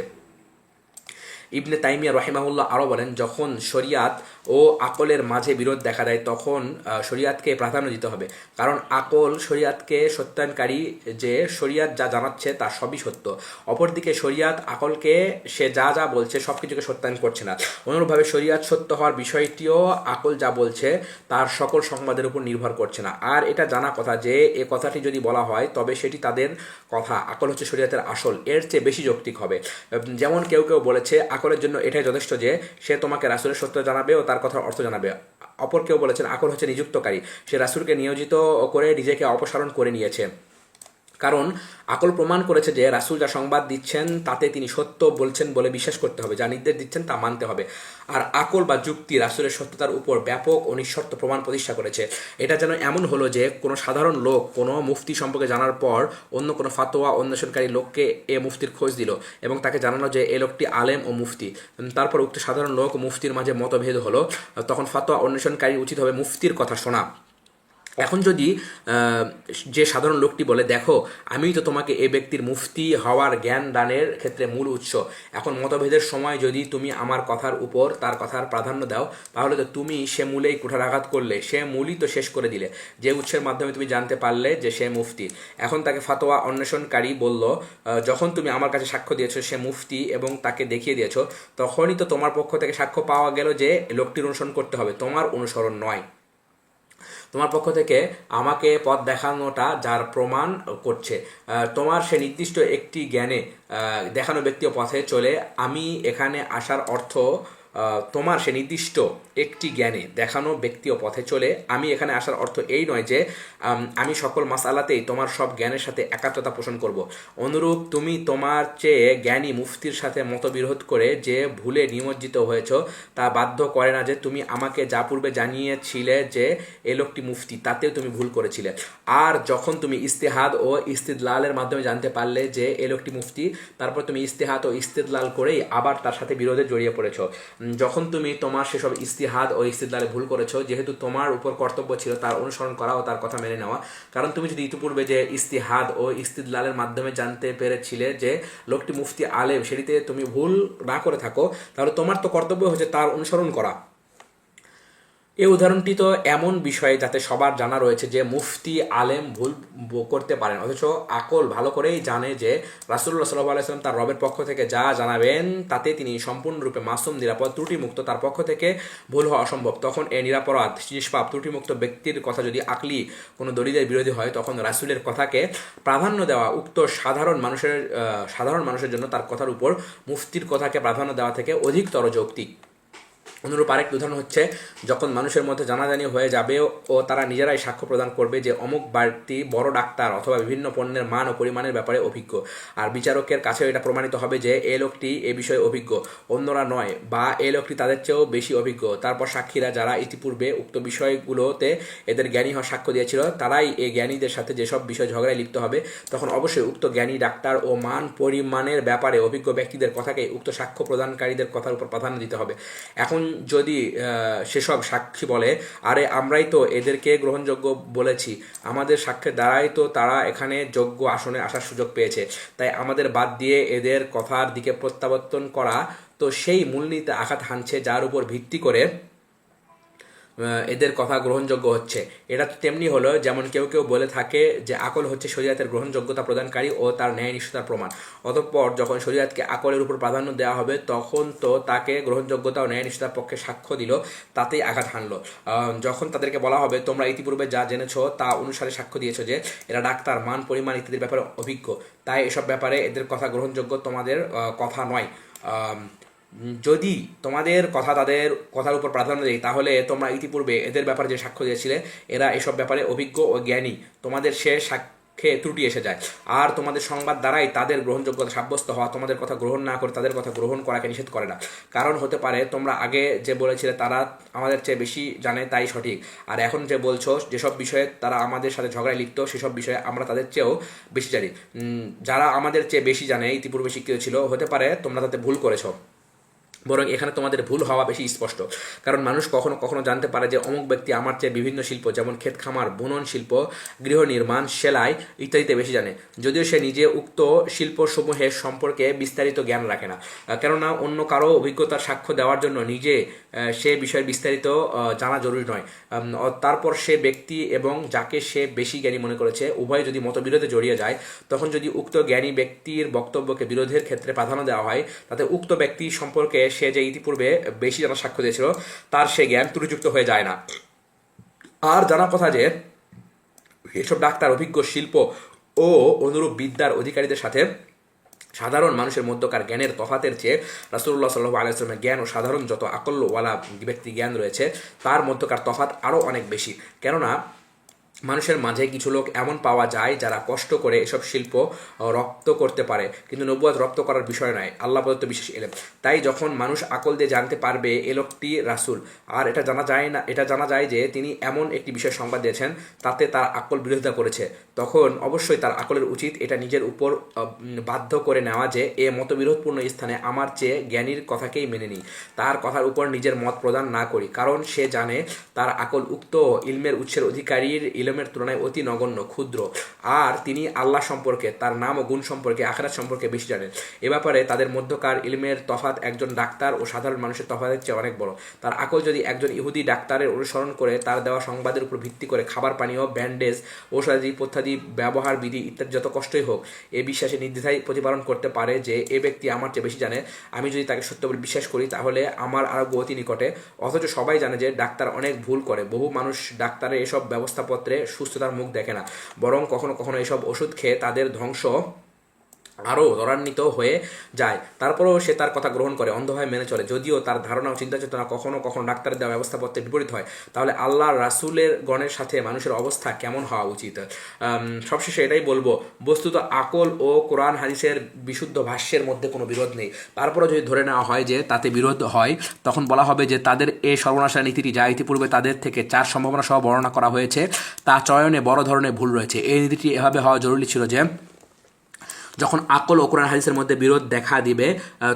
ইবনে তাইমিয়া রহিমাহুল্লাহ আরও বলেন, যখন শরিয়াত ও আকলের মাঝে বিরোধ দেখা দেয় তখন শরিয়াতকে প্রাধান্য দিতে হবে, কারণ আকল শরিয়াতকে সত্যায়নকারী যে শরিয়াত যা জানাচ্ছে তা সবই সত্য। অপরদিকে শরিয়াত আকলকে সে যা যা বলছে সব কিছুকে সত্যায়ন করছে না। অনুরূপভাবে শরিয়াত সত্য হওয়ার বিষয়টিও আকল যা বলছে তার সকল সংবাদের উপর নির্ভর করছে না। আর এটা জানা কথা যে এ কথাটি যদি বলা হয় তবে সেটি তাদের কথা, আকল হচ্ছে শরিয়াতের আসল, এর চেয়ে বেশি যৌক্তিক হবে। যেমন কেউ কেউ বলেছে আকলের জন্য এটাই যথেষ্ট যে সে তোমাকে রাসূলের সত্য জানাবে ও তার কথার অর্থ জানাবে। অপর কেউ বলেছেন আকল হচ্ছে নিযুক্তকারী, সে রাসূলকে নিয়োজিত করে নিজেকে অপসারণ করে নিয়েছে। কারণ আকল প্রমাণ করেছে যে রাসূল যা সংবাদ দিচ্ছেন তাতে তিনি সত্য বলছেন বলে বিশ্বাস করতে হবে, যা নির্দেশ দিচ্ছেন তা মানতে হবে। আর আকল বা যুক্তি রাসূলের সত্যতার উপর ব্যাপক ও নিঃশর্ত প্রমাণ প্রতিষ্ঠা করেছে। এটা যেন এমন হলো যে কোনো সাধারণ লোক কোনো মুফতি সম্পর্কে জানার পর অন্য কোনো ফাতোয়া অন্বেষণকারী লোককে এ মুফতির খোঁজ দিল এবং তাকে জানালো যে এ লোকটি আলেম ও মুফতি। তারপর উক্ত সাধারণ লোক ও মুফতির মাঝে মতভেদ হলো, তখন ফাতোয়া অন্বেষণকারী উচিত হবে মুফতির কথা শোনা। এখন যদি যে সাধারণ লোকটি বলে, দেখো আমি তো তোমাকে এ ব্যক্তির মুফতি হওয়ার জ্ঞান দানের ক্ষেত্রে মূল উৎস, এখন মতভেদের সময় যদি তুমি আমার কথার উপর তার কথার প্রাধান্য দাও তাহলে তো তুমি সে মূলেই কুঠারাঘাত করলে, সে মূলই তো শেষ করে দিলে যে উৎসের মাধ্যমে তুমি জানতে পারলে যে সে মুফতি। এখন তাকে ফাতোয়া অন্বেষণকারী বলল, যখন তুমি আমার কাছে সাক্ষ্য দিয়েছো সে মুফতি এবং তাকে দেখিয়ে দিয়েছো তখনই তো তোমার পক্ষ থেকে সাক্ষ্য পাওয়া গেল যে লোকটির অনুসরণ করতে হবে, তোমার অনুসরণ নয়। তোমার পক্ষ থেকে আমাকে পথ দেখানোটা যার প্রমাণ করছে তোমার সে নির্দিষ্ট একটি জ্ঞানে দেখানো ব্যক্তি পথে চলে। আমি এখানে আসার অর্থ তোমার সে নির্দিষ্ট একটি জ্ঞানে দেখানো ব্যক্তি ও পথে চলে। আমি এখানে আসার অর্থ এই নয় যে আমি সকল মাসআলাতেই তোমার সব জ্ঞানের সাথে একাত্মতা পোষণ করব। অনুরূপ তুমি তোমার চেয়ে জ্ঞানী মুফতির সাথে মতবিরোধ করে যে ভুলে নিমজ্জিত হয়েছ তা বাধ্য করে না যে তুমি আমাকে যা পূর্বে জানিয়েছিলে যে এ লোকটি মুফতি তাতেও তুমি ভুল করেছিলে। আর যখন তুমি ইস্তেহাদ ও ইস্তিদলালের মাধ্যমে জানতে পারলে যে এ লোকটি মুফতি, তারপর তুমি ইস্তেহাদ ও ইস্তিদলাল করেই আবার তার সাথে বিরোধে জড়িয়ে পড়েছ। যখন তুমি তোমার সেসব ইস্তিহাদ ও ইস্তিদলালে ভুল করেছো, যেহেতু তোমার উপর কর্তব্য ছিল তার অনুসরণ করা ও তার কথা মেনে নেওয়া। কারণ তুমি যদি ইতিপূর্বে যে ইস্তিহাদ ও ইস্তিদলালের মাধ্যমে জানতে পেরেছিলে যে লোকটি মুফতি আলেম, সেটিতে তুমি ভুল না করে থাকো, তাহলে তোমার তো কর্তব্য হচ্ছে তার অনুসরণ করা। এই উদাহরণটি তো এমন বিষয়ে যাতে সবার জানা রয়েছে যে মুফতি আলেম ভুল করতে পারেন, অথচ আকল ভালো করেই জানে যে রাসূলুল্লাহ সাল্লাল্লাহু আলাইহি ওয়াসাল্লাম তার রবের পক্ষ থেকে যা জানাবেন তাতে তিনি সম্পূর্ণরূপে মাসুম, নিরাপদ, ত্রুটিমুক্ত, তার পক্ষ থেকে ভুল হওয়া অসম্ভব। তখন এই নিরাপরাধ, নিষ্পাপ, ত্রুটিমুক্ত ব্যক্তির কথা যদি আকলি কোনো দলিলের বিরোধী হয়, তখন রাসূলের কথাকে প্রাধান্য দেওয়া উক্ত সাধারণ মানুষের জন্য তার কথার উপর মুফতির কথাকে প্রাধান্য দেওয়া থেকে অধিকতর যৌক্তিক। অনুরূপ আরেকটি উদাহরণ হচ্ছে, যখন মানুষের মধ্যে জানাজানি হয়ে যাবে ও তারা নিজেরাই সাক্ষ্য প্রদান করবে যে অমুক ব্যক্তি বড় ডাক্তার অথবা বিভিন্ন পণ্যের মান ও পরিমাণের ব্যাপারে অভিজ্ঞ, আর বিচারকের কাছেও এটা প্রমাণিত হবে যে এ লোকটি এ বিষয়ে অভিজ্ঞ, অন্যরা নয়, বা এ লোকটি তাদের চেয়েও বেশি অভিজ্ঞ। তারপর সাক্ষীরা যারা ইতিপূর্বে উক্ত বিষয়গুলোতে এদের জ্ঞানী হওয়ার সাক্ষ্য দিয়েছিল তারাই এই জ্ঞানীদের সাথে যেসব বিষয় ঝগড়ায় লিপ্ত হবে, তখন অবশ্যই উক্ত জ্ঞানী ডাক্তার ও মান পরিমাণের ব্যাপারে অভিজ্ঞ ব্যক্তিদের কথাকে উক্ত সাক্ষ্য প্রদানকারীদের কথার উপর প্রাধান্য দিতে হবে। এখন যদি সেসব সাক্ষী বলে, আরে আমরাই তো এদেরকে গ্রহণযোগ্য বলেছি, আমাদের সাক্ষ্যের দ্বারাই তো তারা এখানে যোগ্য আসনে আসার সুযোগ পেয়েছে, তাই আমাদের বাদ দিয়ে এদের কথার দিকে প্রত্যাবর্তন করা তো সেই মূলনীতিতে আঘাত হানছে যার উপর ভিত্তি করে এদের কথা গ্রহণযোগ্য হচ্ছে। এটা তো তেমনি হলো যেমন কেউ কেউ বলে থাকে যে আকল হচ্ছে শরীয়তের গ্রহণযোগ্যতা প্রদানকারী ও তার ন্যায়নিষ্ঠতার প্রমাণ। অতঃপর যখন শরীয়তকে আকলের উপর প্রাধান্য দেওয়া হবে, তখন তো তাকে গ্রহণযোগ্যতা ও ন্যায়নিষ্ঠতার পক্ষে সাক্ষ্য দিল, তাতেই আঘাত হানলো। যখন তাদেরকে বলা হবে তোমরা ইতিপূর্বে যা জেনেছো তা অনুসারে সাক্ষ্য দিয়েছো যে এরা ডাক্তার, মান, পরিমাণ ইত্যাদির ব্যাপারে অভিজ্ঞ, তাই এসব ব্যাপারে এদের কথা গ্রহণযোগ্য, তোমাদের কথা নয়। যদি তোমাদের কথা তাদের কথার উপর প্রাধান্য দেয়, তাহলে তোমরা ইতিপূর্বে এদের ব্যাপারে যে সাক্ষ্য দিয়েছিলে এরা এসব ব্যাপারে অভিজ্ঞ ও জ্ঞানী, তোমাদের সে সাক্ষ্যে ত্রুটি এসে যায়, আর তোমাদের সংবাদ দ্বারাই তাদের গ্রহণযোগ্যতা সাব্যস্ত হওয়া তোমাদের কথা গ্রহণ না করে তাদের কথা গ্রহণ করাকে নিষেধ করে না। কারণ হতে পারে তোমরা আগে যে বলেছিলে তারা আমাদের চেয়ে বেশি জানে তাই সঠিক, আর এখন যে বলছো যেসব বিষয়ে তারা আমাদের সাথে ঝগড়ায় লিপ্ত সেসব বিষয়ে আমরা তাদের চেয়েও বেশি জানি। যারা আমাদের চেয়ে বেশি জানে, ইতিপূর্বে শিক্ষিত ছিল, হতে পারে তোমরা তাতে ভুল করেছো, বরং এখানে তোমাদের ভুল হওয়া বেশি স্পষ্ট। কারণ মানুষ কখনো কখনো জানতে পারে যে অমুক ব্যক্তি আমার চেয়ে বিভিন্ন শিল্প যেমন ক্ষেত খামার, বুনন শিল্প, গৃহ নির্মাণ, সেলাই ইত্যাদিতে বেশি জানে, যদিও সে নিজে উক্ত শিল্পসমূহের সম্পর্কে বিস্তারিত জ্ঞান রাখে না। কেননা অন্য কারো অভিজ্ঞতার সাক্ষ্য দেওয়ার জন্য নিজে সে বিষয়ের বিস্তারিত জানা জরুরি নয়। তারপর সে ব্যক্তি এবং যাকে সে বেশি জ্ঞানী মনে করেছে উভয় যদি মতবিরোধে জড়িয়ে যায়, তখন যদি উক্ত জ্ঞানী ব্যক্তির বক্তব্যকে বিরোধের ক্ষেত্রে প্রাধান্য দেওয়া হয়, তাতে উক্ত ব্যক্তি সম্পর্কে সে যে ইতিপূর্বে বেশি জানার সাক্ষ্য দিয়েছিল তার সে জ্ঞান ত্রুটিযুক্ত হয়ে যায় না। আর জানা কথা যে এসব ডাক্তার, অভিজ্ঞ শিল্প ও অনুরূপ বিদ্যার অধিকারীদের সাথে সাধারণ মানুষের মধ্যকার জ্ঞানের তফাতের চেয়ে রাসূলুল্লাহ সাল্লাল্লাহু আলাইহি ওয়াসাল্লামের জ্ঞান ও সাধারণ যত আকলওয়ালা ব্যক্তি জ্ঞান রয়েছে তার মধ্যকার তফাত আরও অনেক বেশি। কেননা মানুষের মাঝে কিছু লোক এমন পাওয়া যায় যারা কষ্ট করে এসব শিল্প রপ্ত করতে পারে, কিন্তু নবুয়ত রপ্ত করার বিষয় নয়, আল্লাহ প্রদত্ত বিশেষ ইলম। তাই যখন মানুষ আকল দিয়ে জানতে পারবে এ লোকটি রাসূল, আর এটা জানা যায় যে তিনি এমন একটি বিষয় সংবাদ দিয়েছেন তাতে তার আকল বিরোধিতা করেছে, তখন অবশ্যই তার আকলের উচিত এটা নিজের উপর বাধ্য করে নেওয়া যে এ মতবিরোধপূর্ণ স্থানে আমার চেয়ে জ্ঞানীর কথাকেই মেনে নিই, তার কথার উপর নিজের মত প্রদান না করি, কারণ সে জানে তার আকল উক্ত ইলমের উৎসের অধিকারীর ইলমের তুলনায় অতি নগণ্য, ক্ষুদ্র, আর তিনি আল্লাহ সম্পর্কে, তার নাম ও গুণ সম্পর্কে, আখিরাত সম্পর্কে বেশি জানেন। এ ব্যাপারে তাদের মধ্যকার ইলমের তফাত একজন ডাক্তার ও সাধারণ মানুষের তফাতের চেয়ে অনেক বড়। তার আকল যদি একজন ইহুদি ডাক্তারের অনুসরণ করে তার দেওয়া সংবাদের উপর ভিত্তি করে খাবার, পানীয়, ব্যান্ডেজ, ঔষধাদি, পথ্যাদি, ব্যবহার বিধি ইত্যাদি যত কষ্টই হোক এ বিশ্বাসে নির্দ্বিধায় প্রতিপালন করতে পারে যে এ ব্যক্তি আমার চেয়ে বেশি জানে, আমি যদি তাকে সত্য বলে বিশ্বাস করি তাহলে আমার আরোগ্য অতি নিকটে। অথচ সবাই জানে যে ডাক্তার অনেক ভুল করে, বহু মানুষ ডাক্তারের এসব ব্যবস্থাপত্রে সুস্থতার মুখ দেখে না, বরং কখনো কখনো এসব ওষুধ খেয়ে তাদের ধ্বংস আরও ত্বরান্বিত হয়ে যায়। তারপরেও সে তার কথা গ্রহণ করে, অন্ধভাবে মেনে চলে, যদিও তার ধারণা ও চিন্তা চেতনা কখনো কখনো ডাক্তারের দেওয়া ব্যবস্থাপত্রের বিপরীত হয়। তাহলে আল্লাহ রাসূলের গণের সাথে মানুষের অবস্থা কেমন হওয়া উচিত? সবশেষে এটাই বলবো, বস্তুত আকল ও কোরআন হাদিসের বিশুদ্ধ ভাষ্যের মধ্যে কোনো বিরোধ নেই। তারপরেও যদি ধরে নেওয়া হয় যে তাতে বিরোধ হয়, তখন বলা হবে যে তাদের এই সর্বনাশা নীতিটি, যা ইতিপূর্বে তাদের থেকে 4 সম্ভাবনা সহ বর্ণনা করা হয়েছে, তা চয়নে বড় ধরনের ভুল রয়েছে। এই নীতিটি এভাবে হওয়া জরুরি ছিল যে যখন আকল ও কোরআন হাদিসের মধ্যে বিরোধ দেখা দিবে,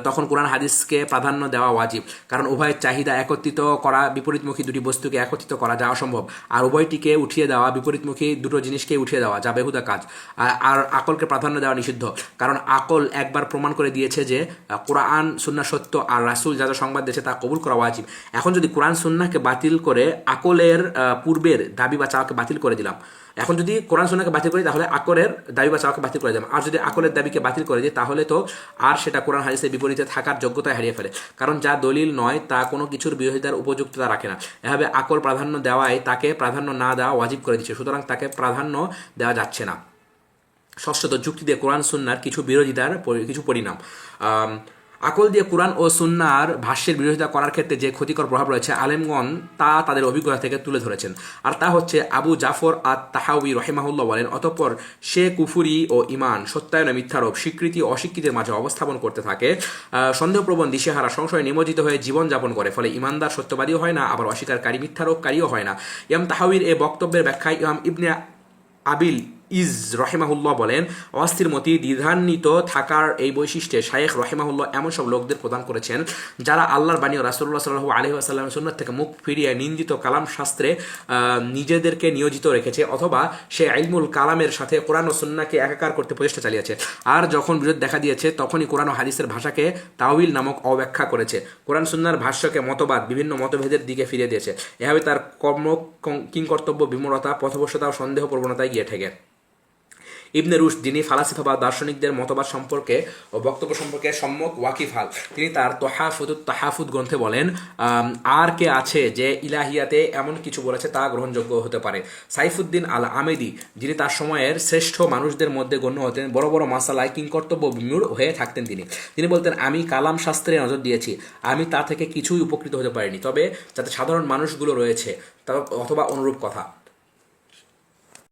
তখন কোরআন হাদিসকে প্রাধান্য দেওয়া ওয়াজিব, কারণ উভয়ের চাহিদা একত্রিত করা, বিপরীতমুখী দুটি বস্তুকে একত্রিত করা যা অসম্ভব, আর উভয়টিকে উঠিয়ে দেওয়া, বিপরীতমুখী দুটো জিনিসকে উঠিয়ে দেওয়া যা বেহুদা কাজ। আর আকলকে প্রাধান্য দেওয়া নিষিদ্ধ, কারণ আকল একবার প্রমাণ করে দিয়েছে যে কোরআন সুন্নাহ সত্য, আর রাসূল যা যা সংবাদ দিয়েছে তা কবুল করা ওয়াজিব। এখন যদি কোরআন সুন্নাহকে বাতিল করে আকলের পূর্বের দাবি বা চাওয়াকে বাতিল করে দিলাম, এখন যদি কোরআন সুন্নাহকে বাতিল করি তাহলে আকলের দাবি বা চাওয়াকে বাতিল করে দিলাম, আর যদি আকলের দাবিকে বাতিল করে দিই তাহলে তো আর সেটা কোরআন হাদিসের বিপরীতে থাকার যোগ্যতায় হারিয়ে ফেলে, কারণ যা দলিল নয় তা কোনো কিছুর বিরোধিতার উপযুক্ততা রাখে না। এভাবে আকল প্রাধান্য দেওয়ায় তাকে প্রাধান্য না দেওয়া ওয়াজিব করে দিচ্ছে, সুতরাং তাকে প্রাধান্য দেওয়া যাচ্ছে না। ষষ্ঠত, যুক্তি দিয়ে কোরআন সুন্নার কিছু বিরোধিতার কিছু পরিণাম। আকল দিয়ে কোরআন ও সুন্নার ভাষ্যের বিরোধিতা করার ক্ষেত্রে যে ক্ষতিকর প্রভাব রয়েছে, আলেমগণ তা তাদের অভিজ্ঞতা থেকে তুলে ধরেছেন। আর তা হচ্ছে, আবু জাফর আত-তাহাউই রহিমাহুল্লাহ বলেন, অতঃপর সে কুফুরি ও ঈমান, সত্যায়নে মিথ্যারোপ, স্বীকৃতি ও অস্বীকৃতির মাঝে অবস্থাপন করতে থাকে, সন্দেহপ্রবণ, দিশেহারা, সংশয়ে নিমজ্জিত হয়ে জীবন যাপন করে, ফলে ঈমানদার সত্যবাদীও হয় না, আবার অস্বীকারী মিথ্যারোপকারীও হয় না। ইমাম তাহাউইর এ বক্তব্যের ব্যাখ্যায় ইমাম ইবনে আবিল ইজ রহিমাহুল্লাহ বলেন, অস্থির মতি, দ্বিধান্বিত থাকার এই বৈশিষ্ট্যে শায়েখ রহিমাহুল্লাহ এমন সব লোকদের প্রদান করেছেন যারা আল্লাহর বাণী ও রাসূলুল্লাহ সাল্লাল্লাহু আলাইহি ওয়াসাল্লামের সুন্নাত থেকে মুখ ফিরিয়ে নিন্দিত কালাম শাস্ত্রে নিজেদেরকে নিয়োজিত রেখেছে, অথবা সে ইলমুল কালামের সাথে কোরআন ও সুন্নাহকে একাকার করতে প্রচেষ্টা চালিয়েছে। আর যখন বিরোধ দেখা দিয়েছে তখনই কোরআন ও হাদিসের ভাষাকে তাউইল নামক অব্যাখ্যা করেছে, কোরআন সুন্নাহর ভাষ্যকে মতবাদ, বিভিন্ন মতভেদের দিকে ফিরিয়ে দিয়েছে। এভাবে তার কিংকর্তব্য, বিমূঢ়তা, পথভ্রষ্টতা ও সন্দেহ প্রবণতায় গিয়ে ঠেকে। ইবনে রুশদ, যিনি ফালাসিফা বা দার্শনিকদের মতবাদ সম্পর্কে ও বক্তব্য সম্পর্কে সম্যক ওয়াকিফাল, তিনি তার তোহাফুতুত তাহাফুত গ্রন্থে বলেন, আর কে আছে যে ইলাহিয়াতে এমন কিছু বলেছে তা গ্রহণযোগ্য হতে পারে। সাইফুদ্দিন আল আমেদি, যিনি তার সময়ের শ্রেষ্ঠ মানুষদের মধ্যে গণ্য হতেন, বড় বড় মাসালায় কিংকর্তব্য বিমূঢ় হয়ে থাকতেন। তিনি বলতেন, আমি কালাম শাস্ত্রে নজর দিয়েছি, আমি তা থেকে কিছুই উপকৃত হতে পারিনি, তবে যাতে সাধারণ মানুষগুলো রয়েছে তা অথবা অনুরূপ কথা।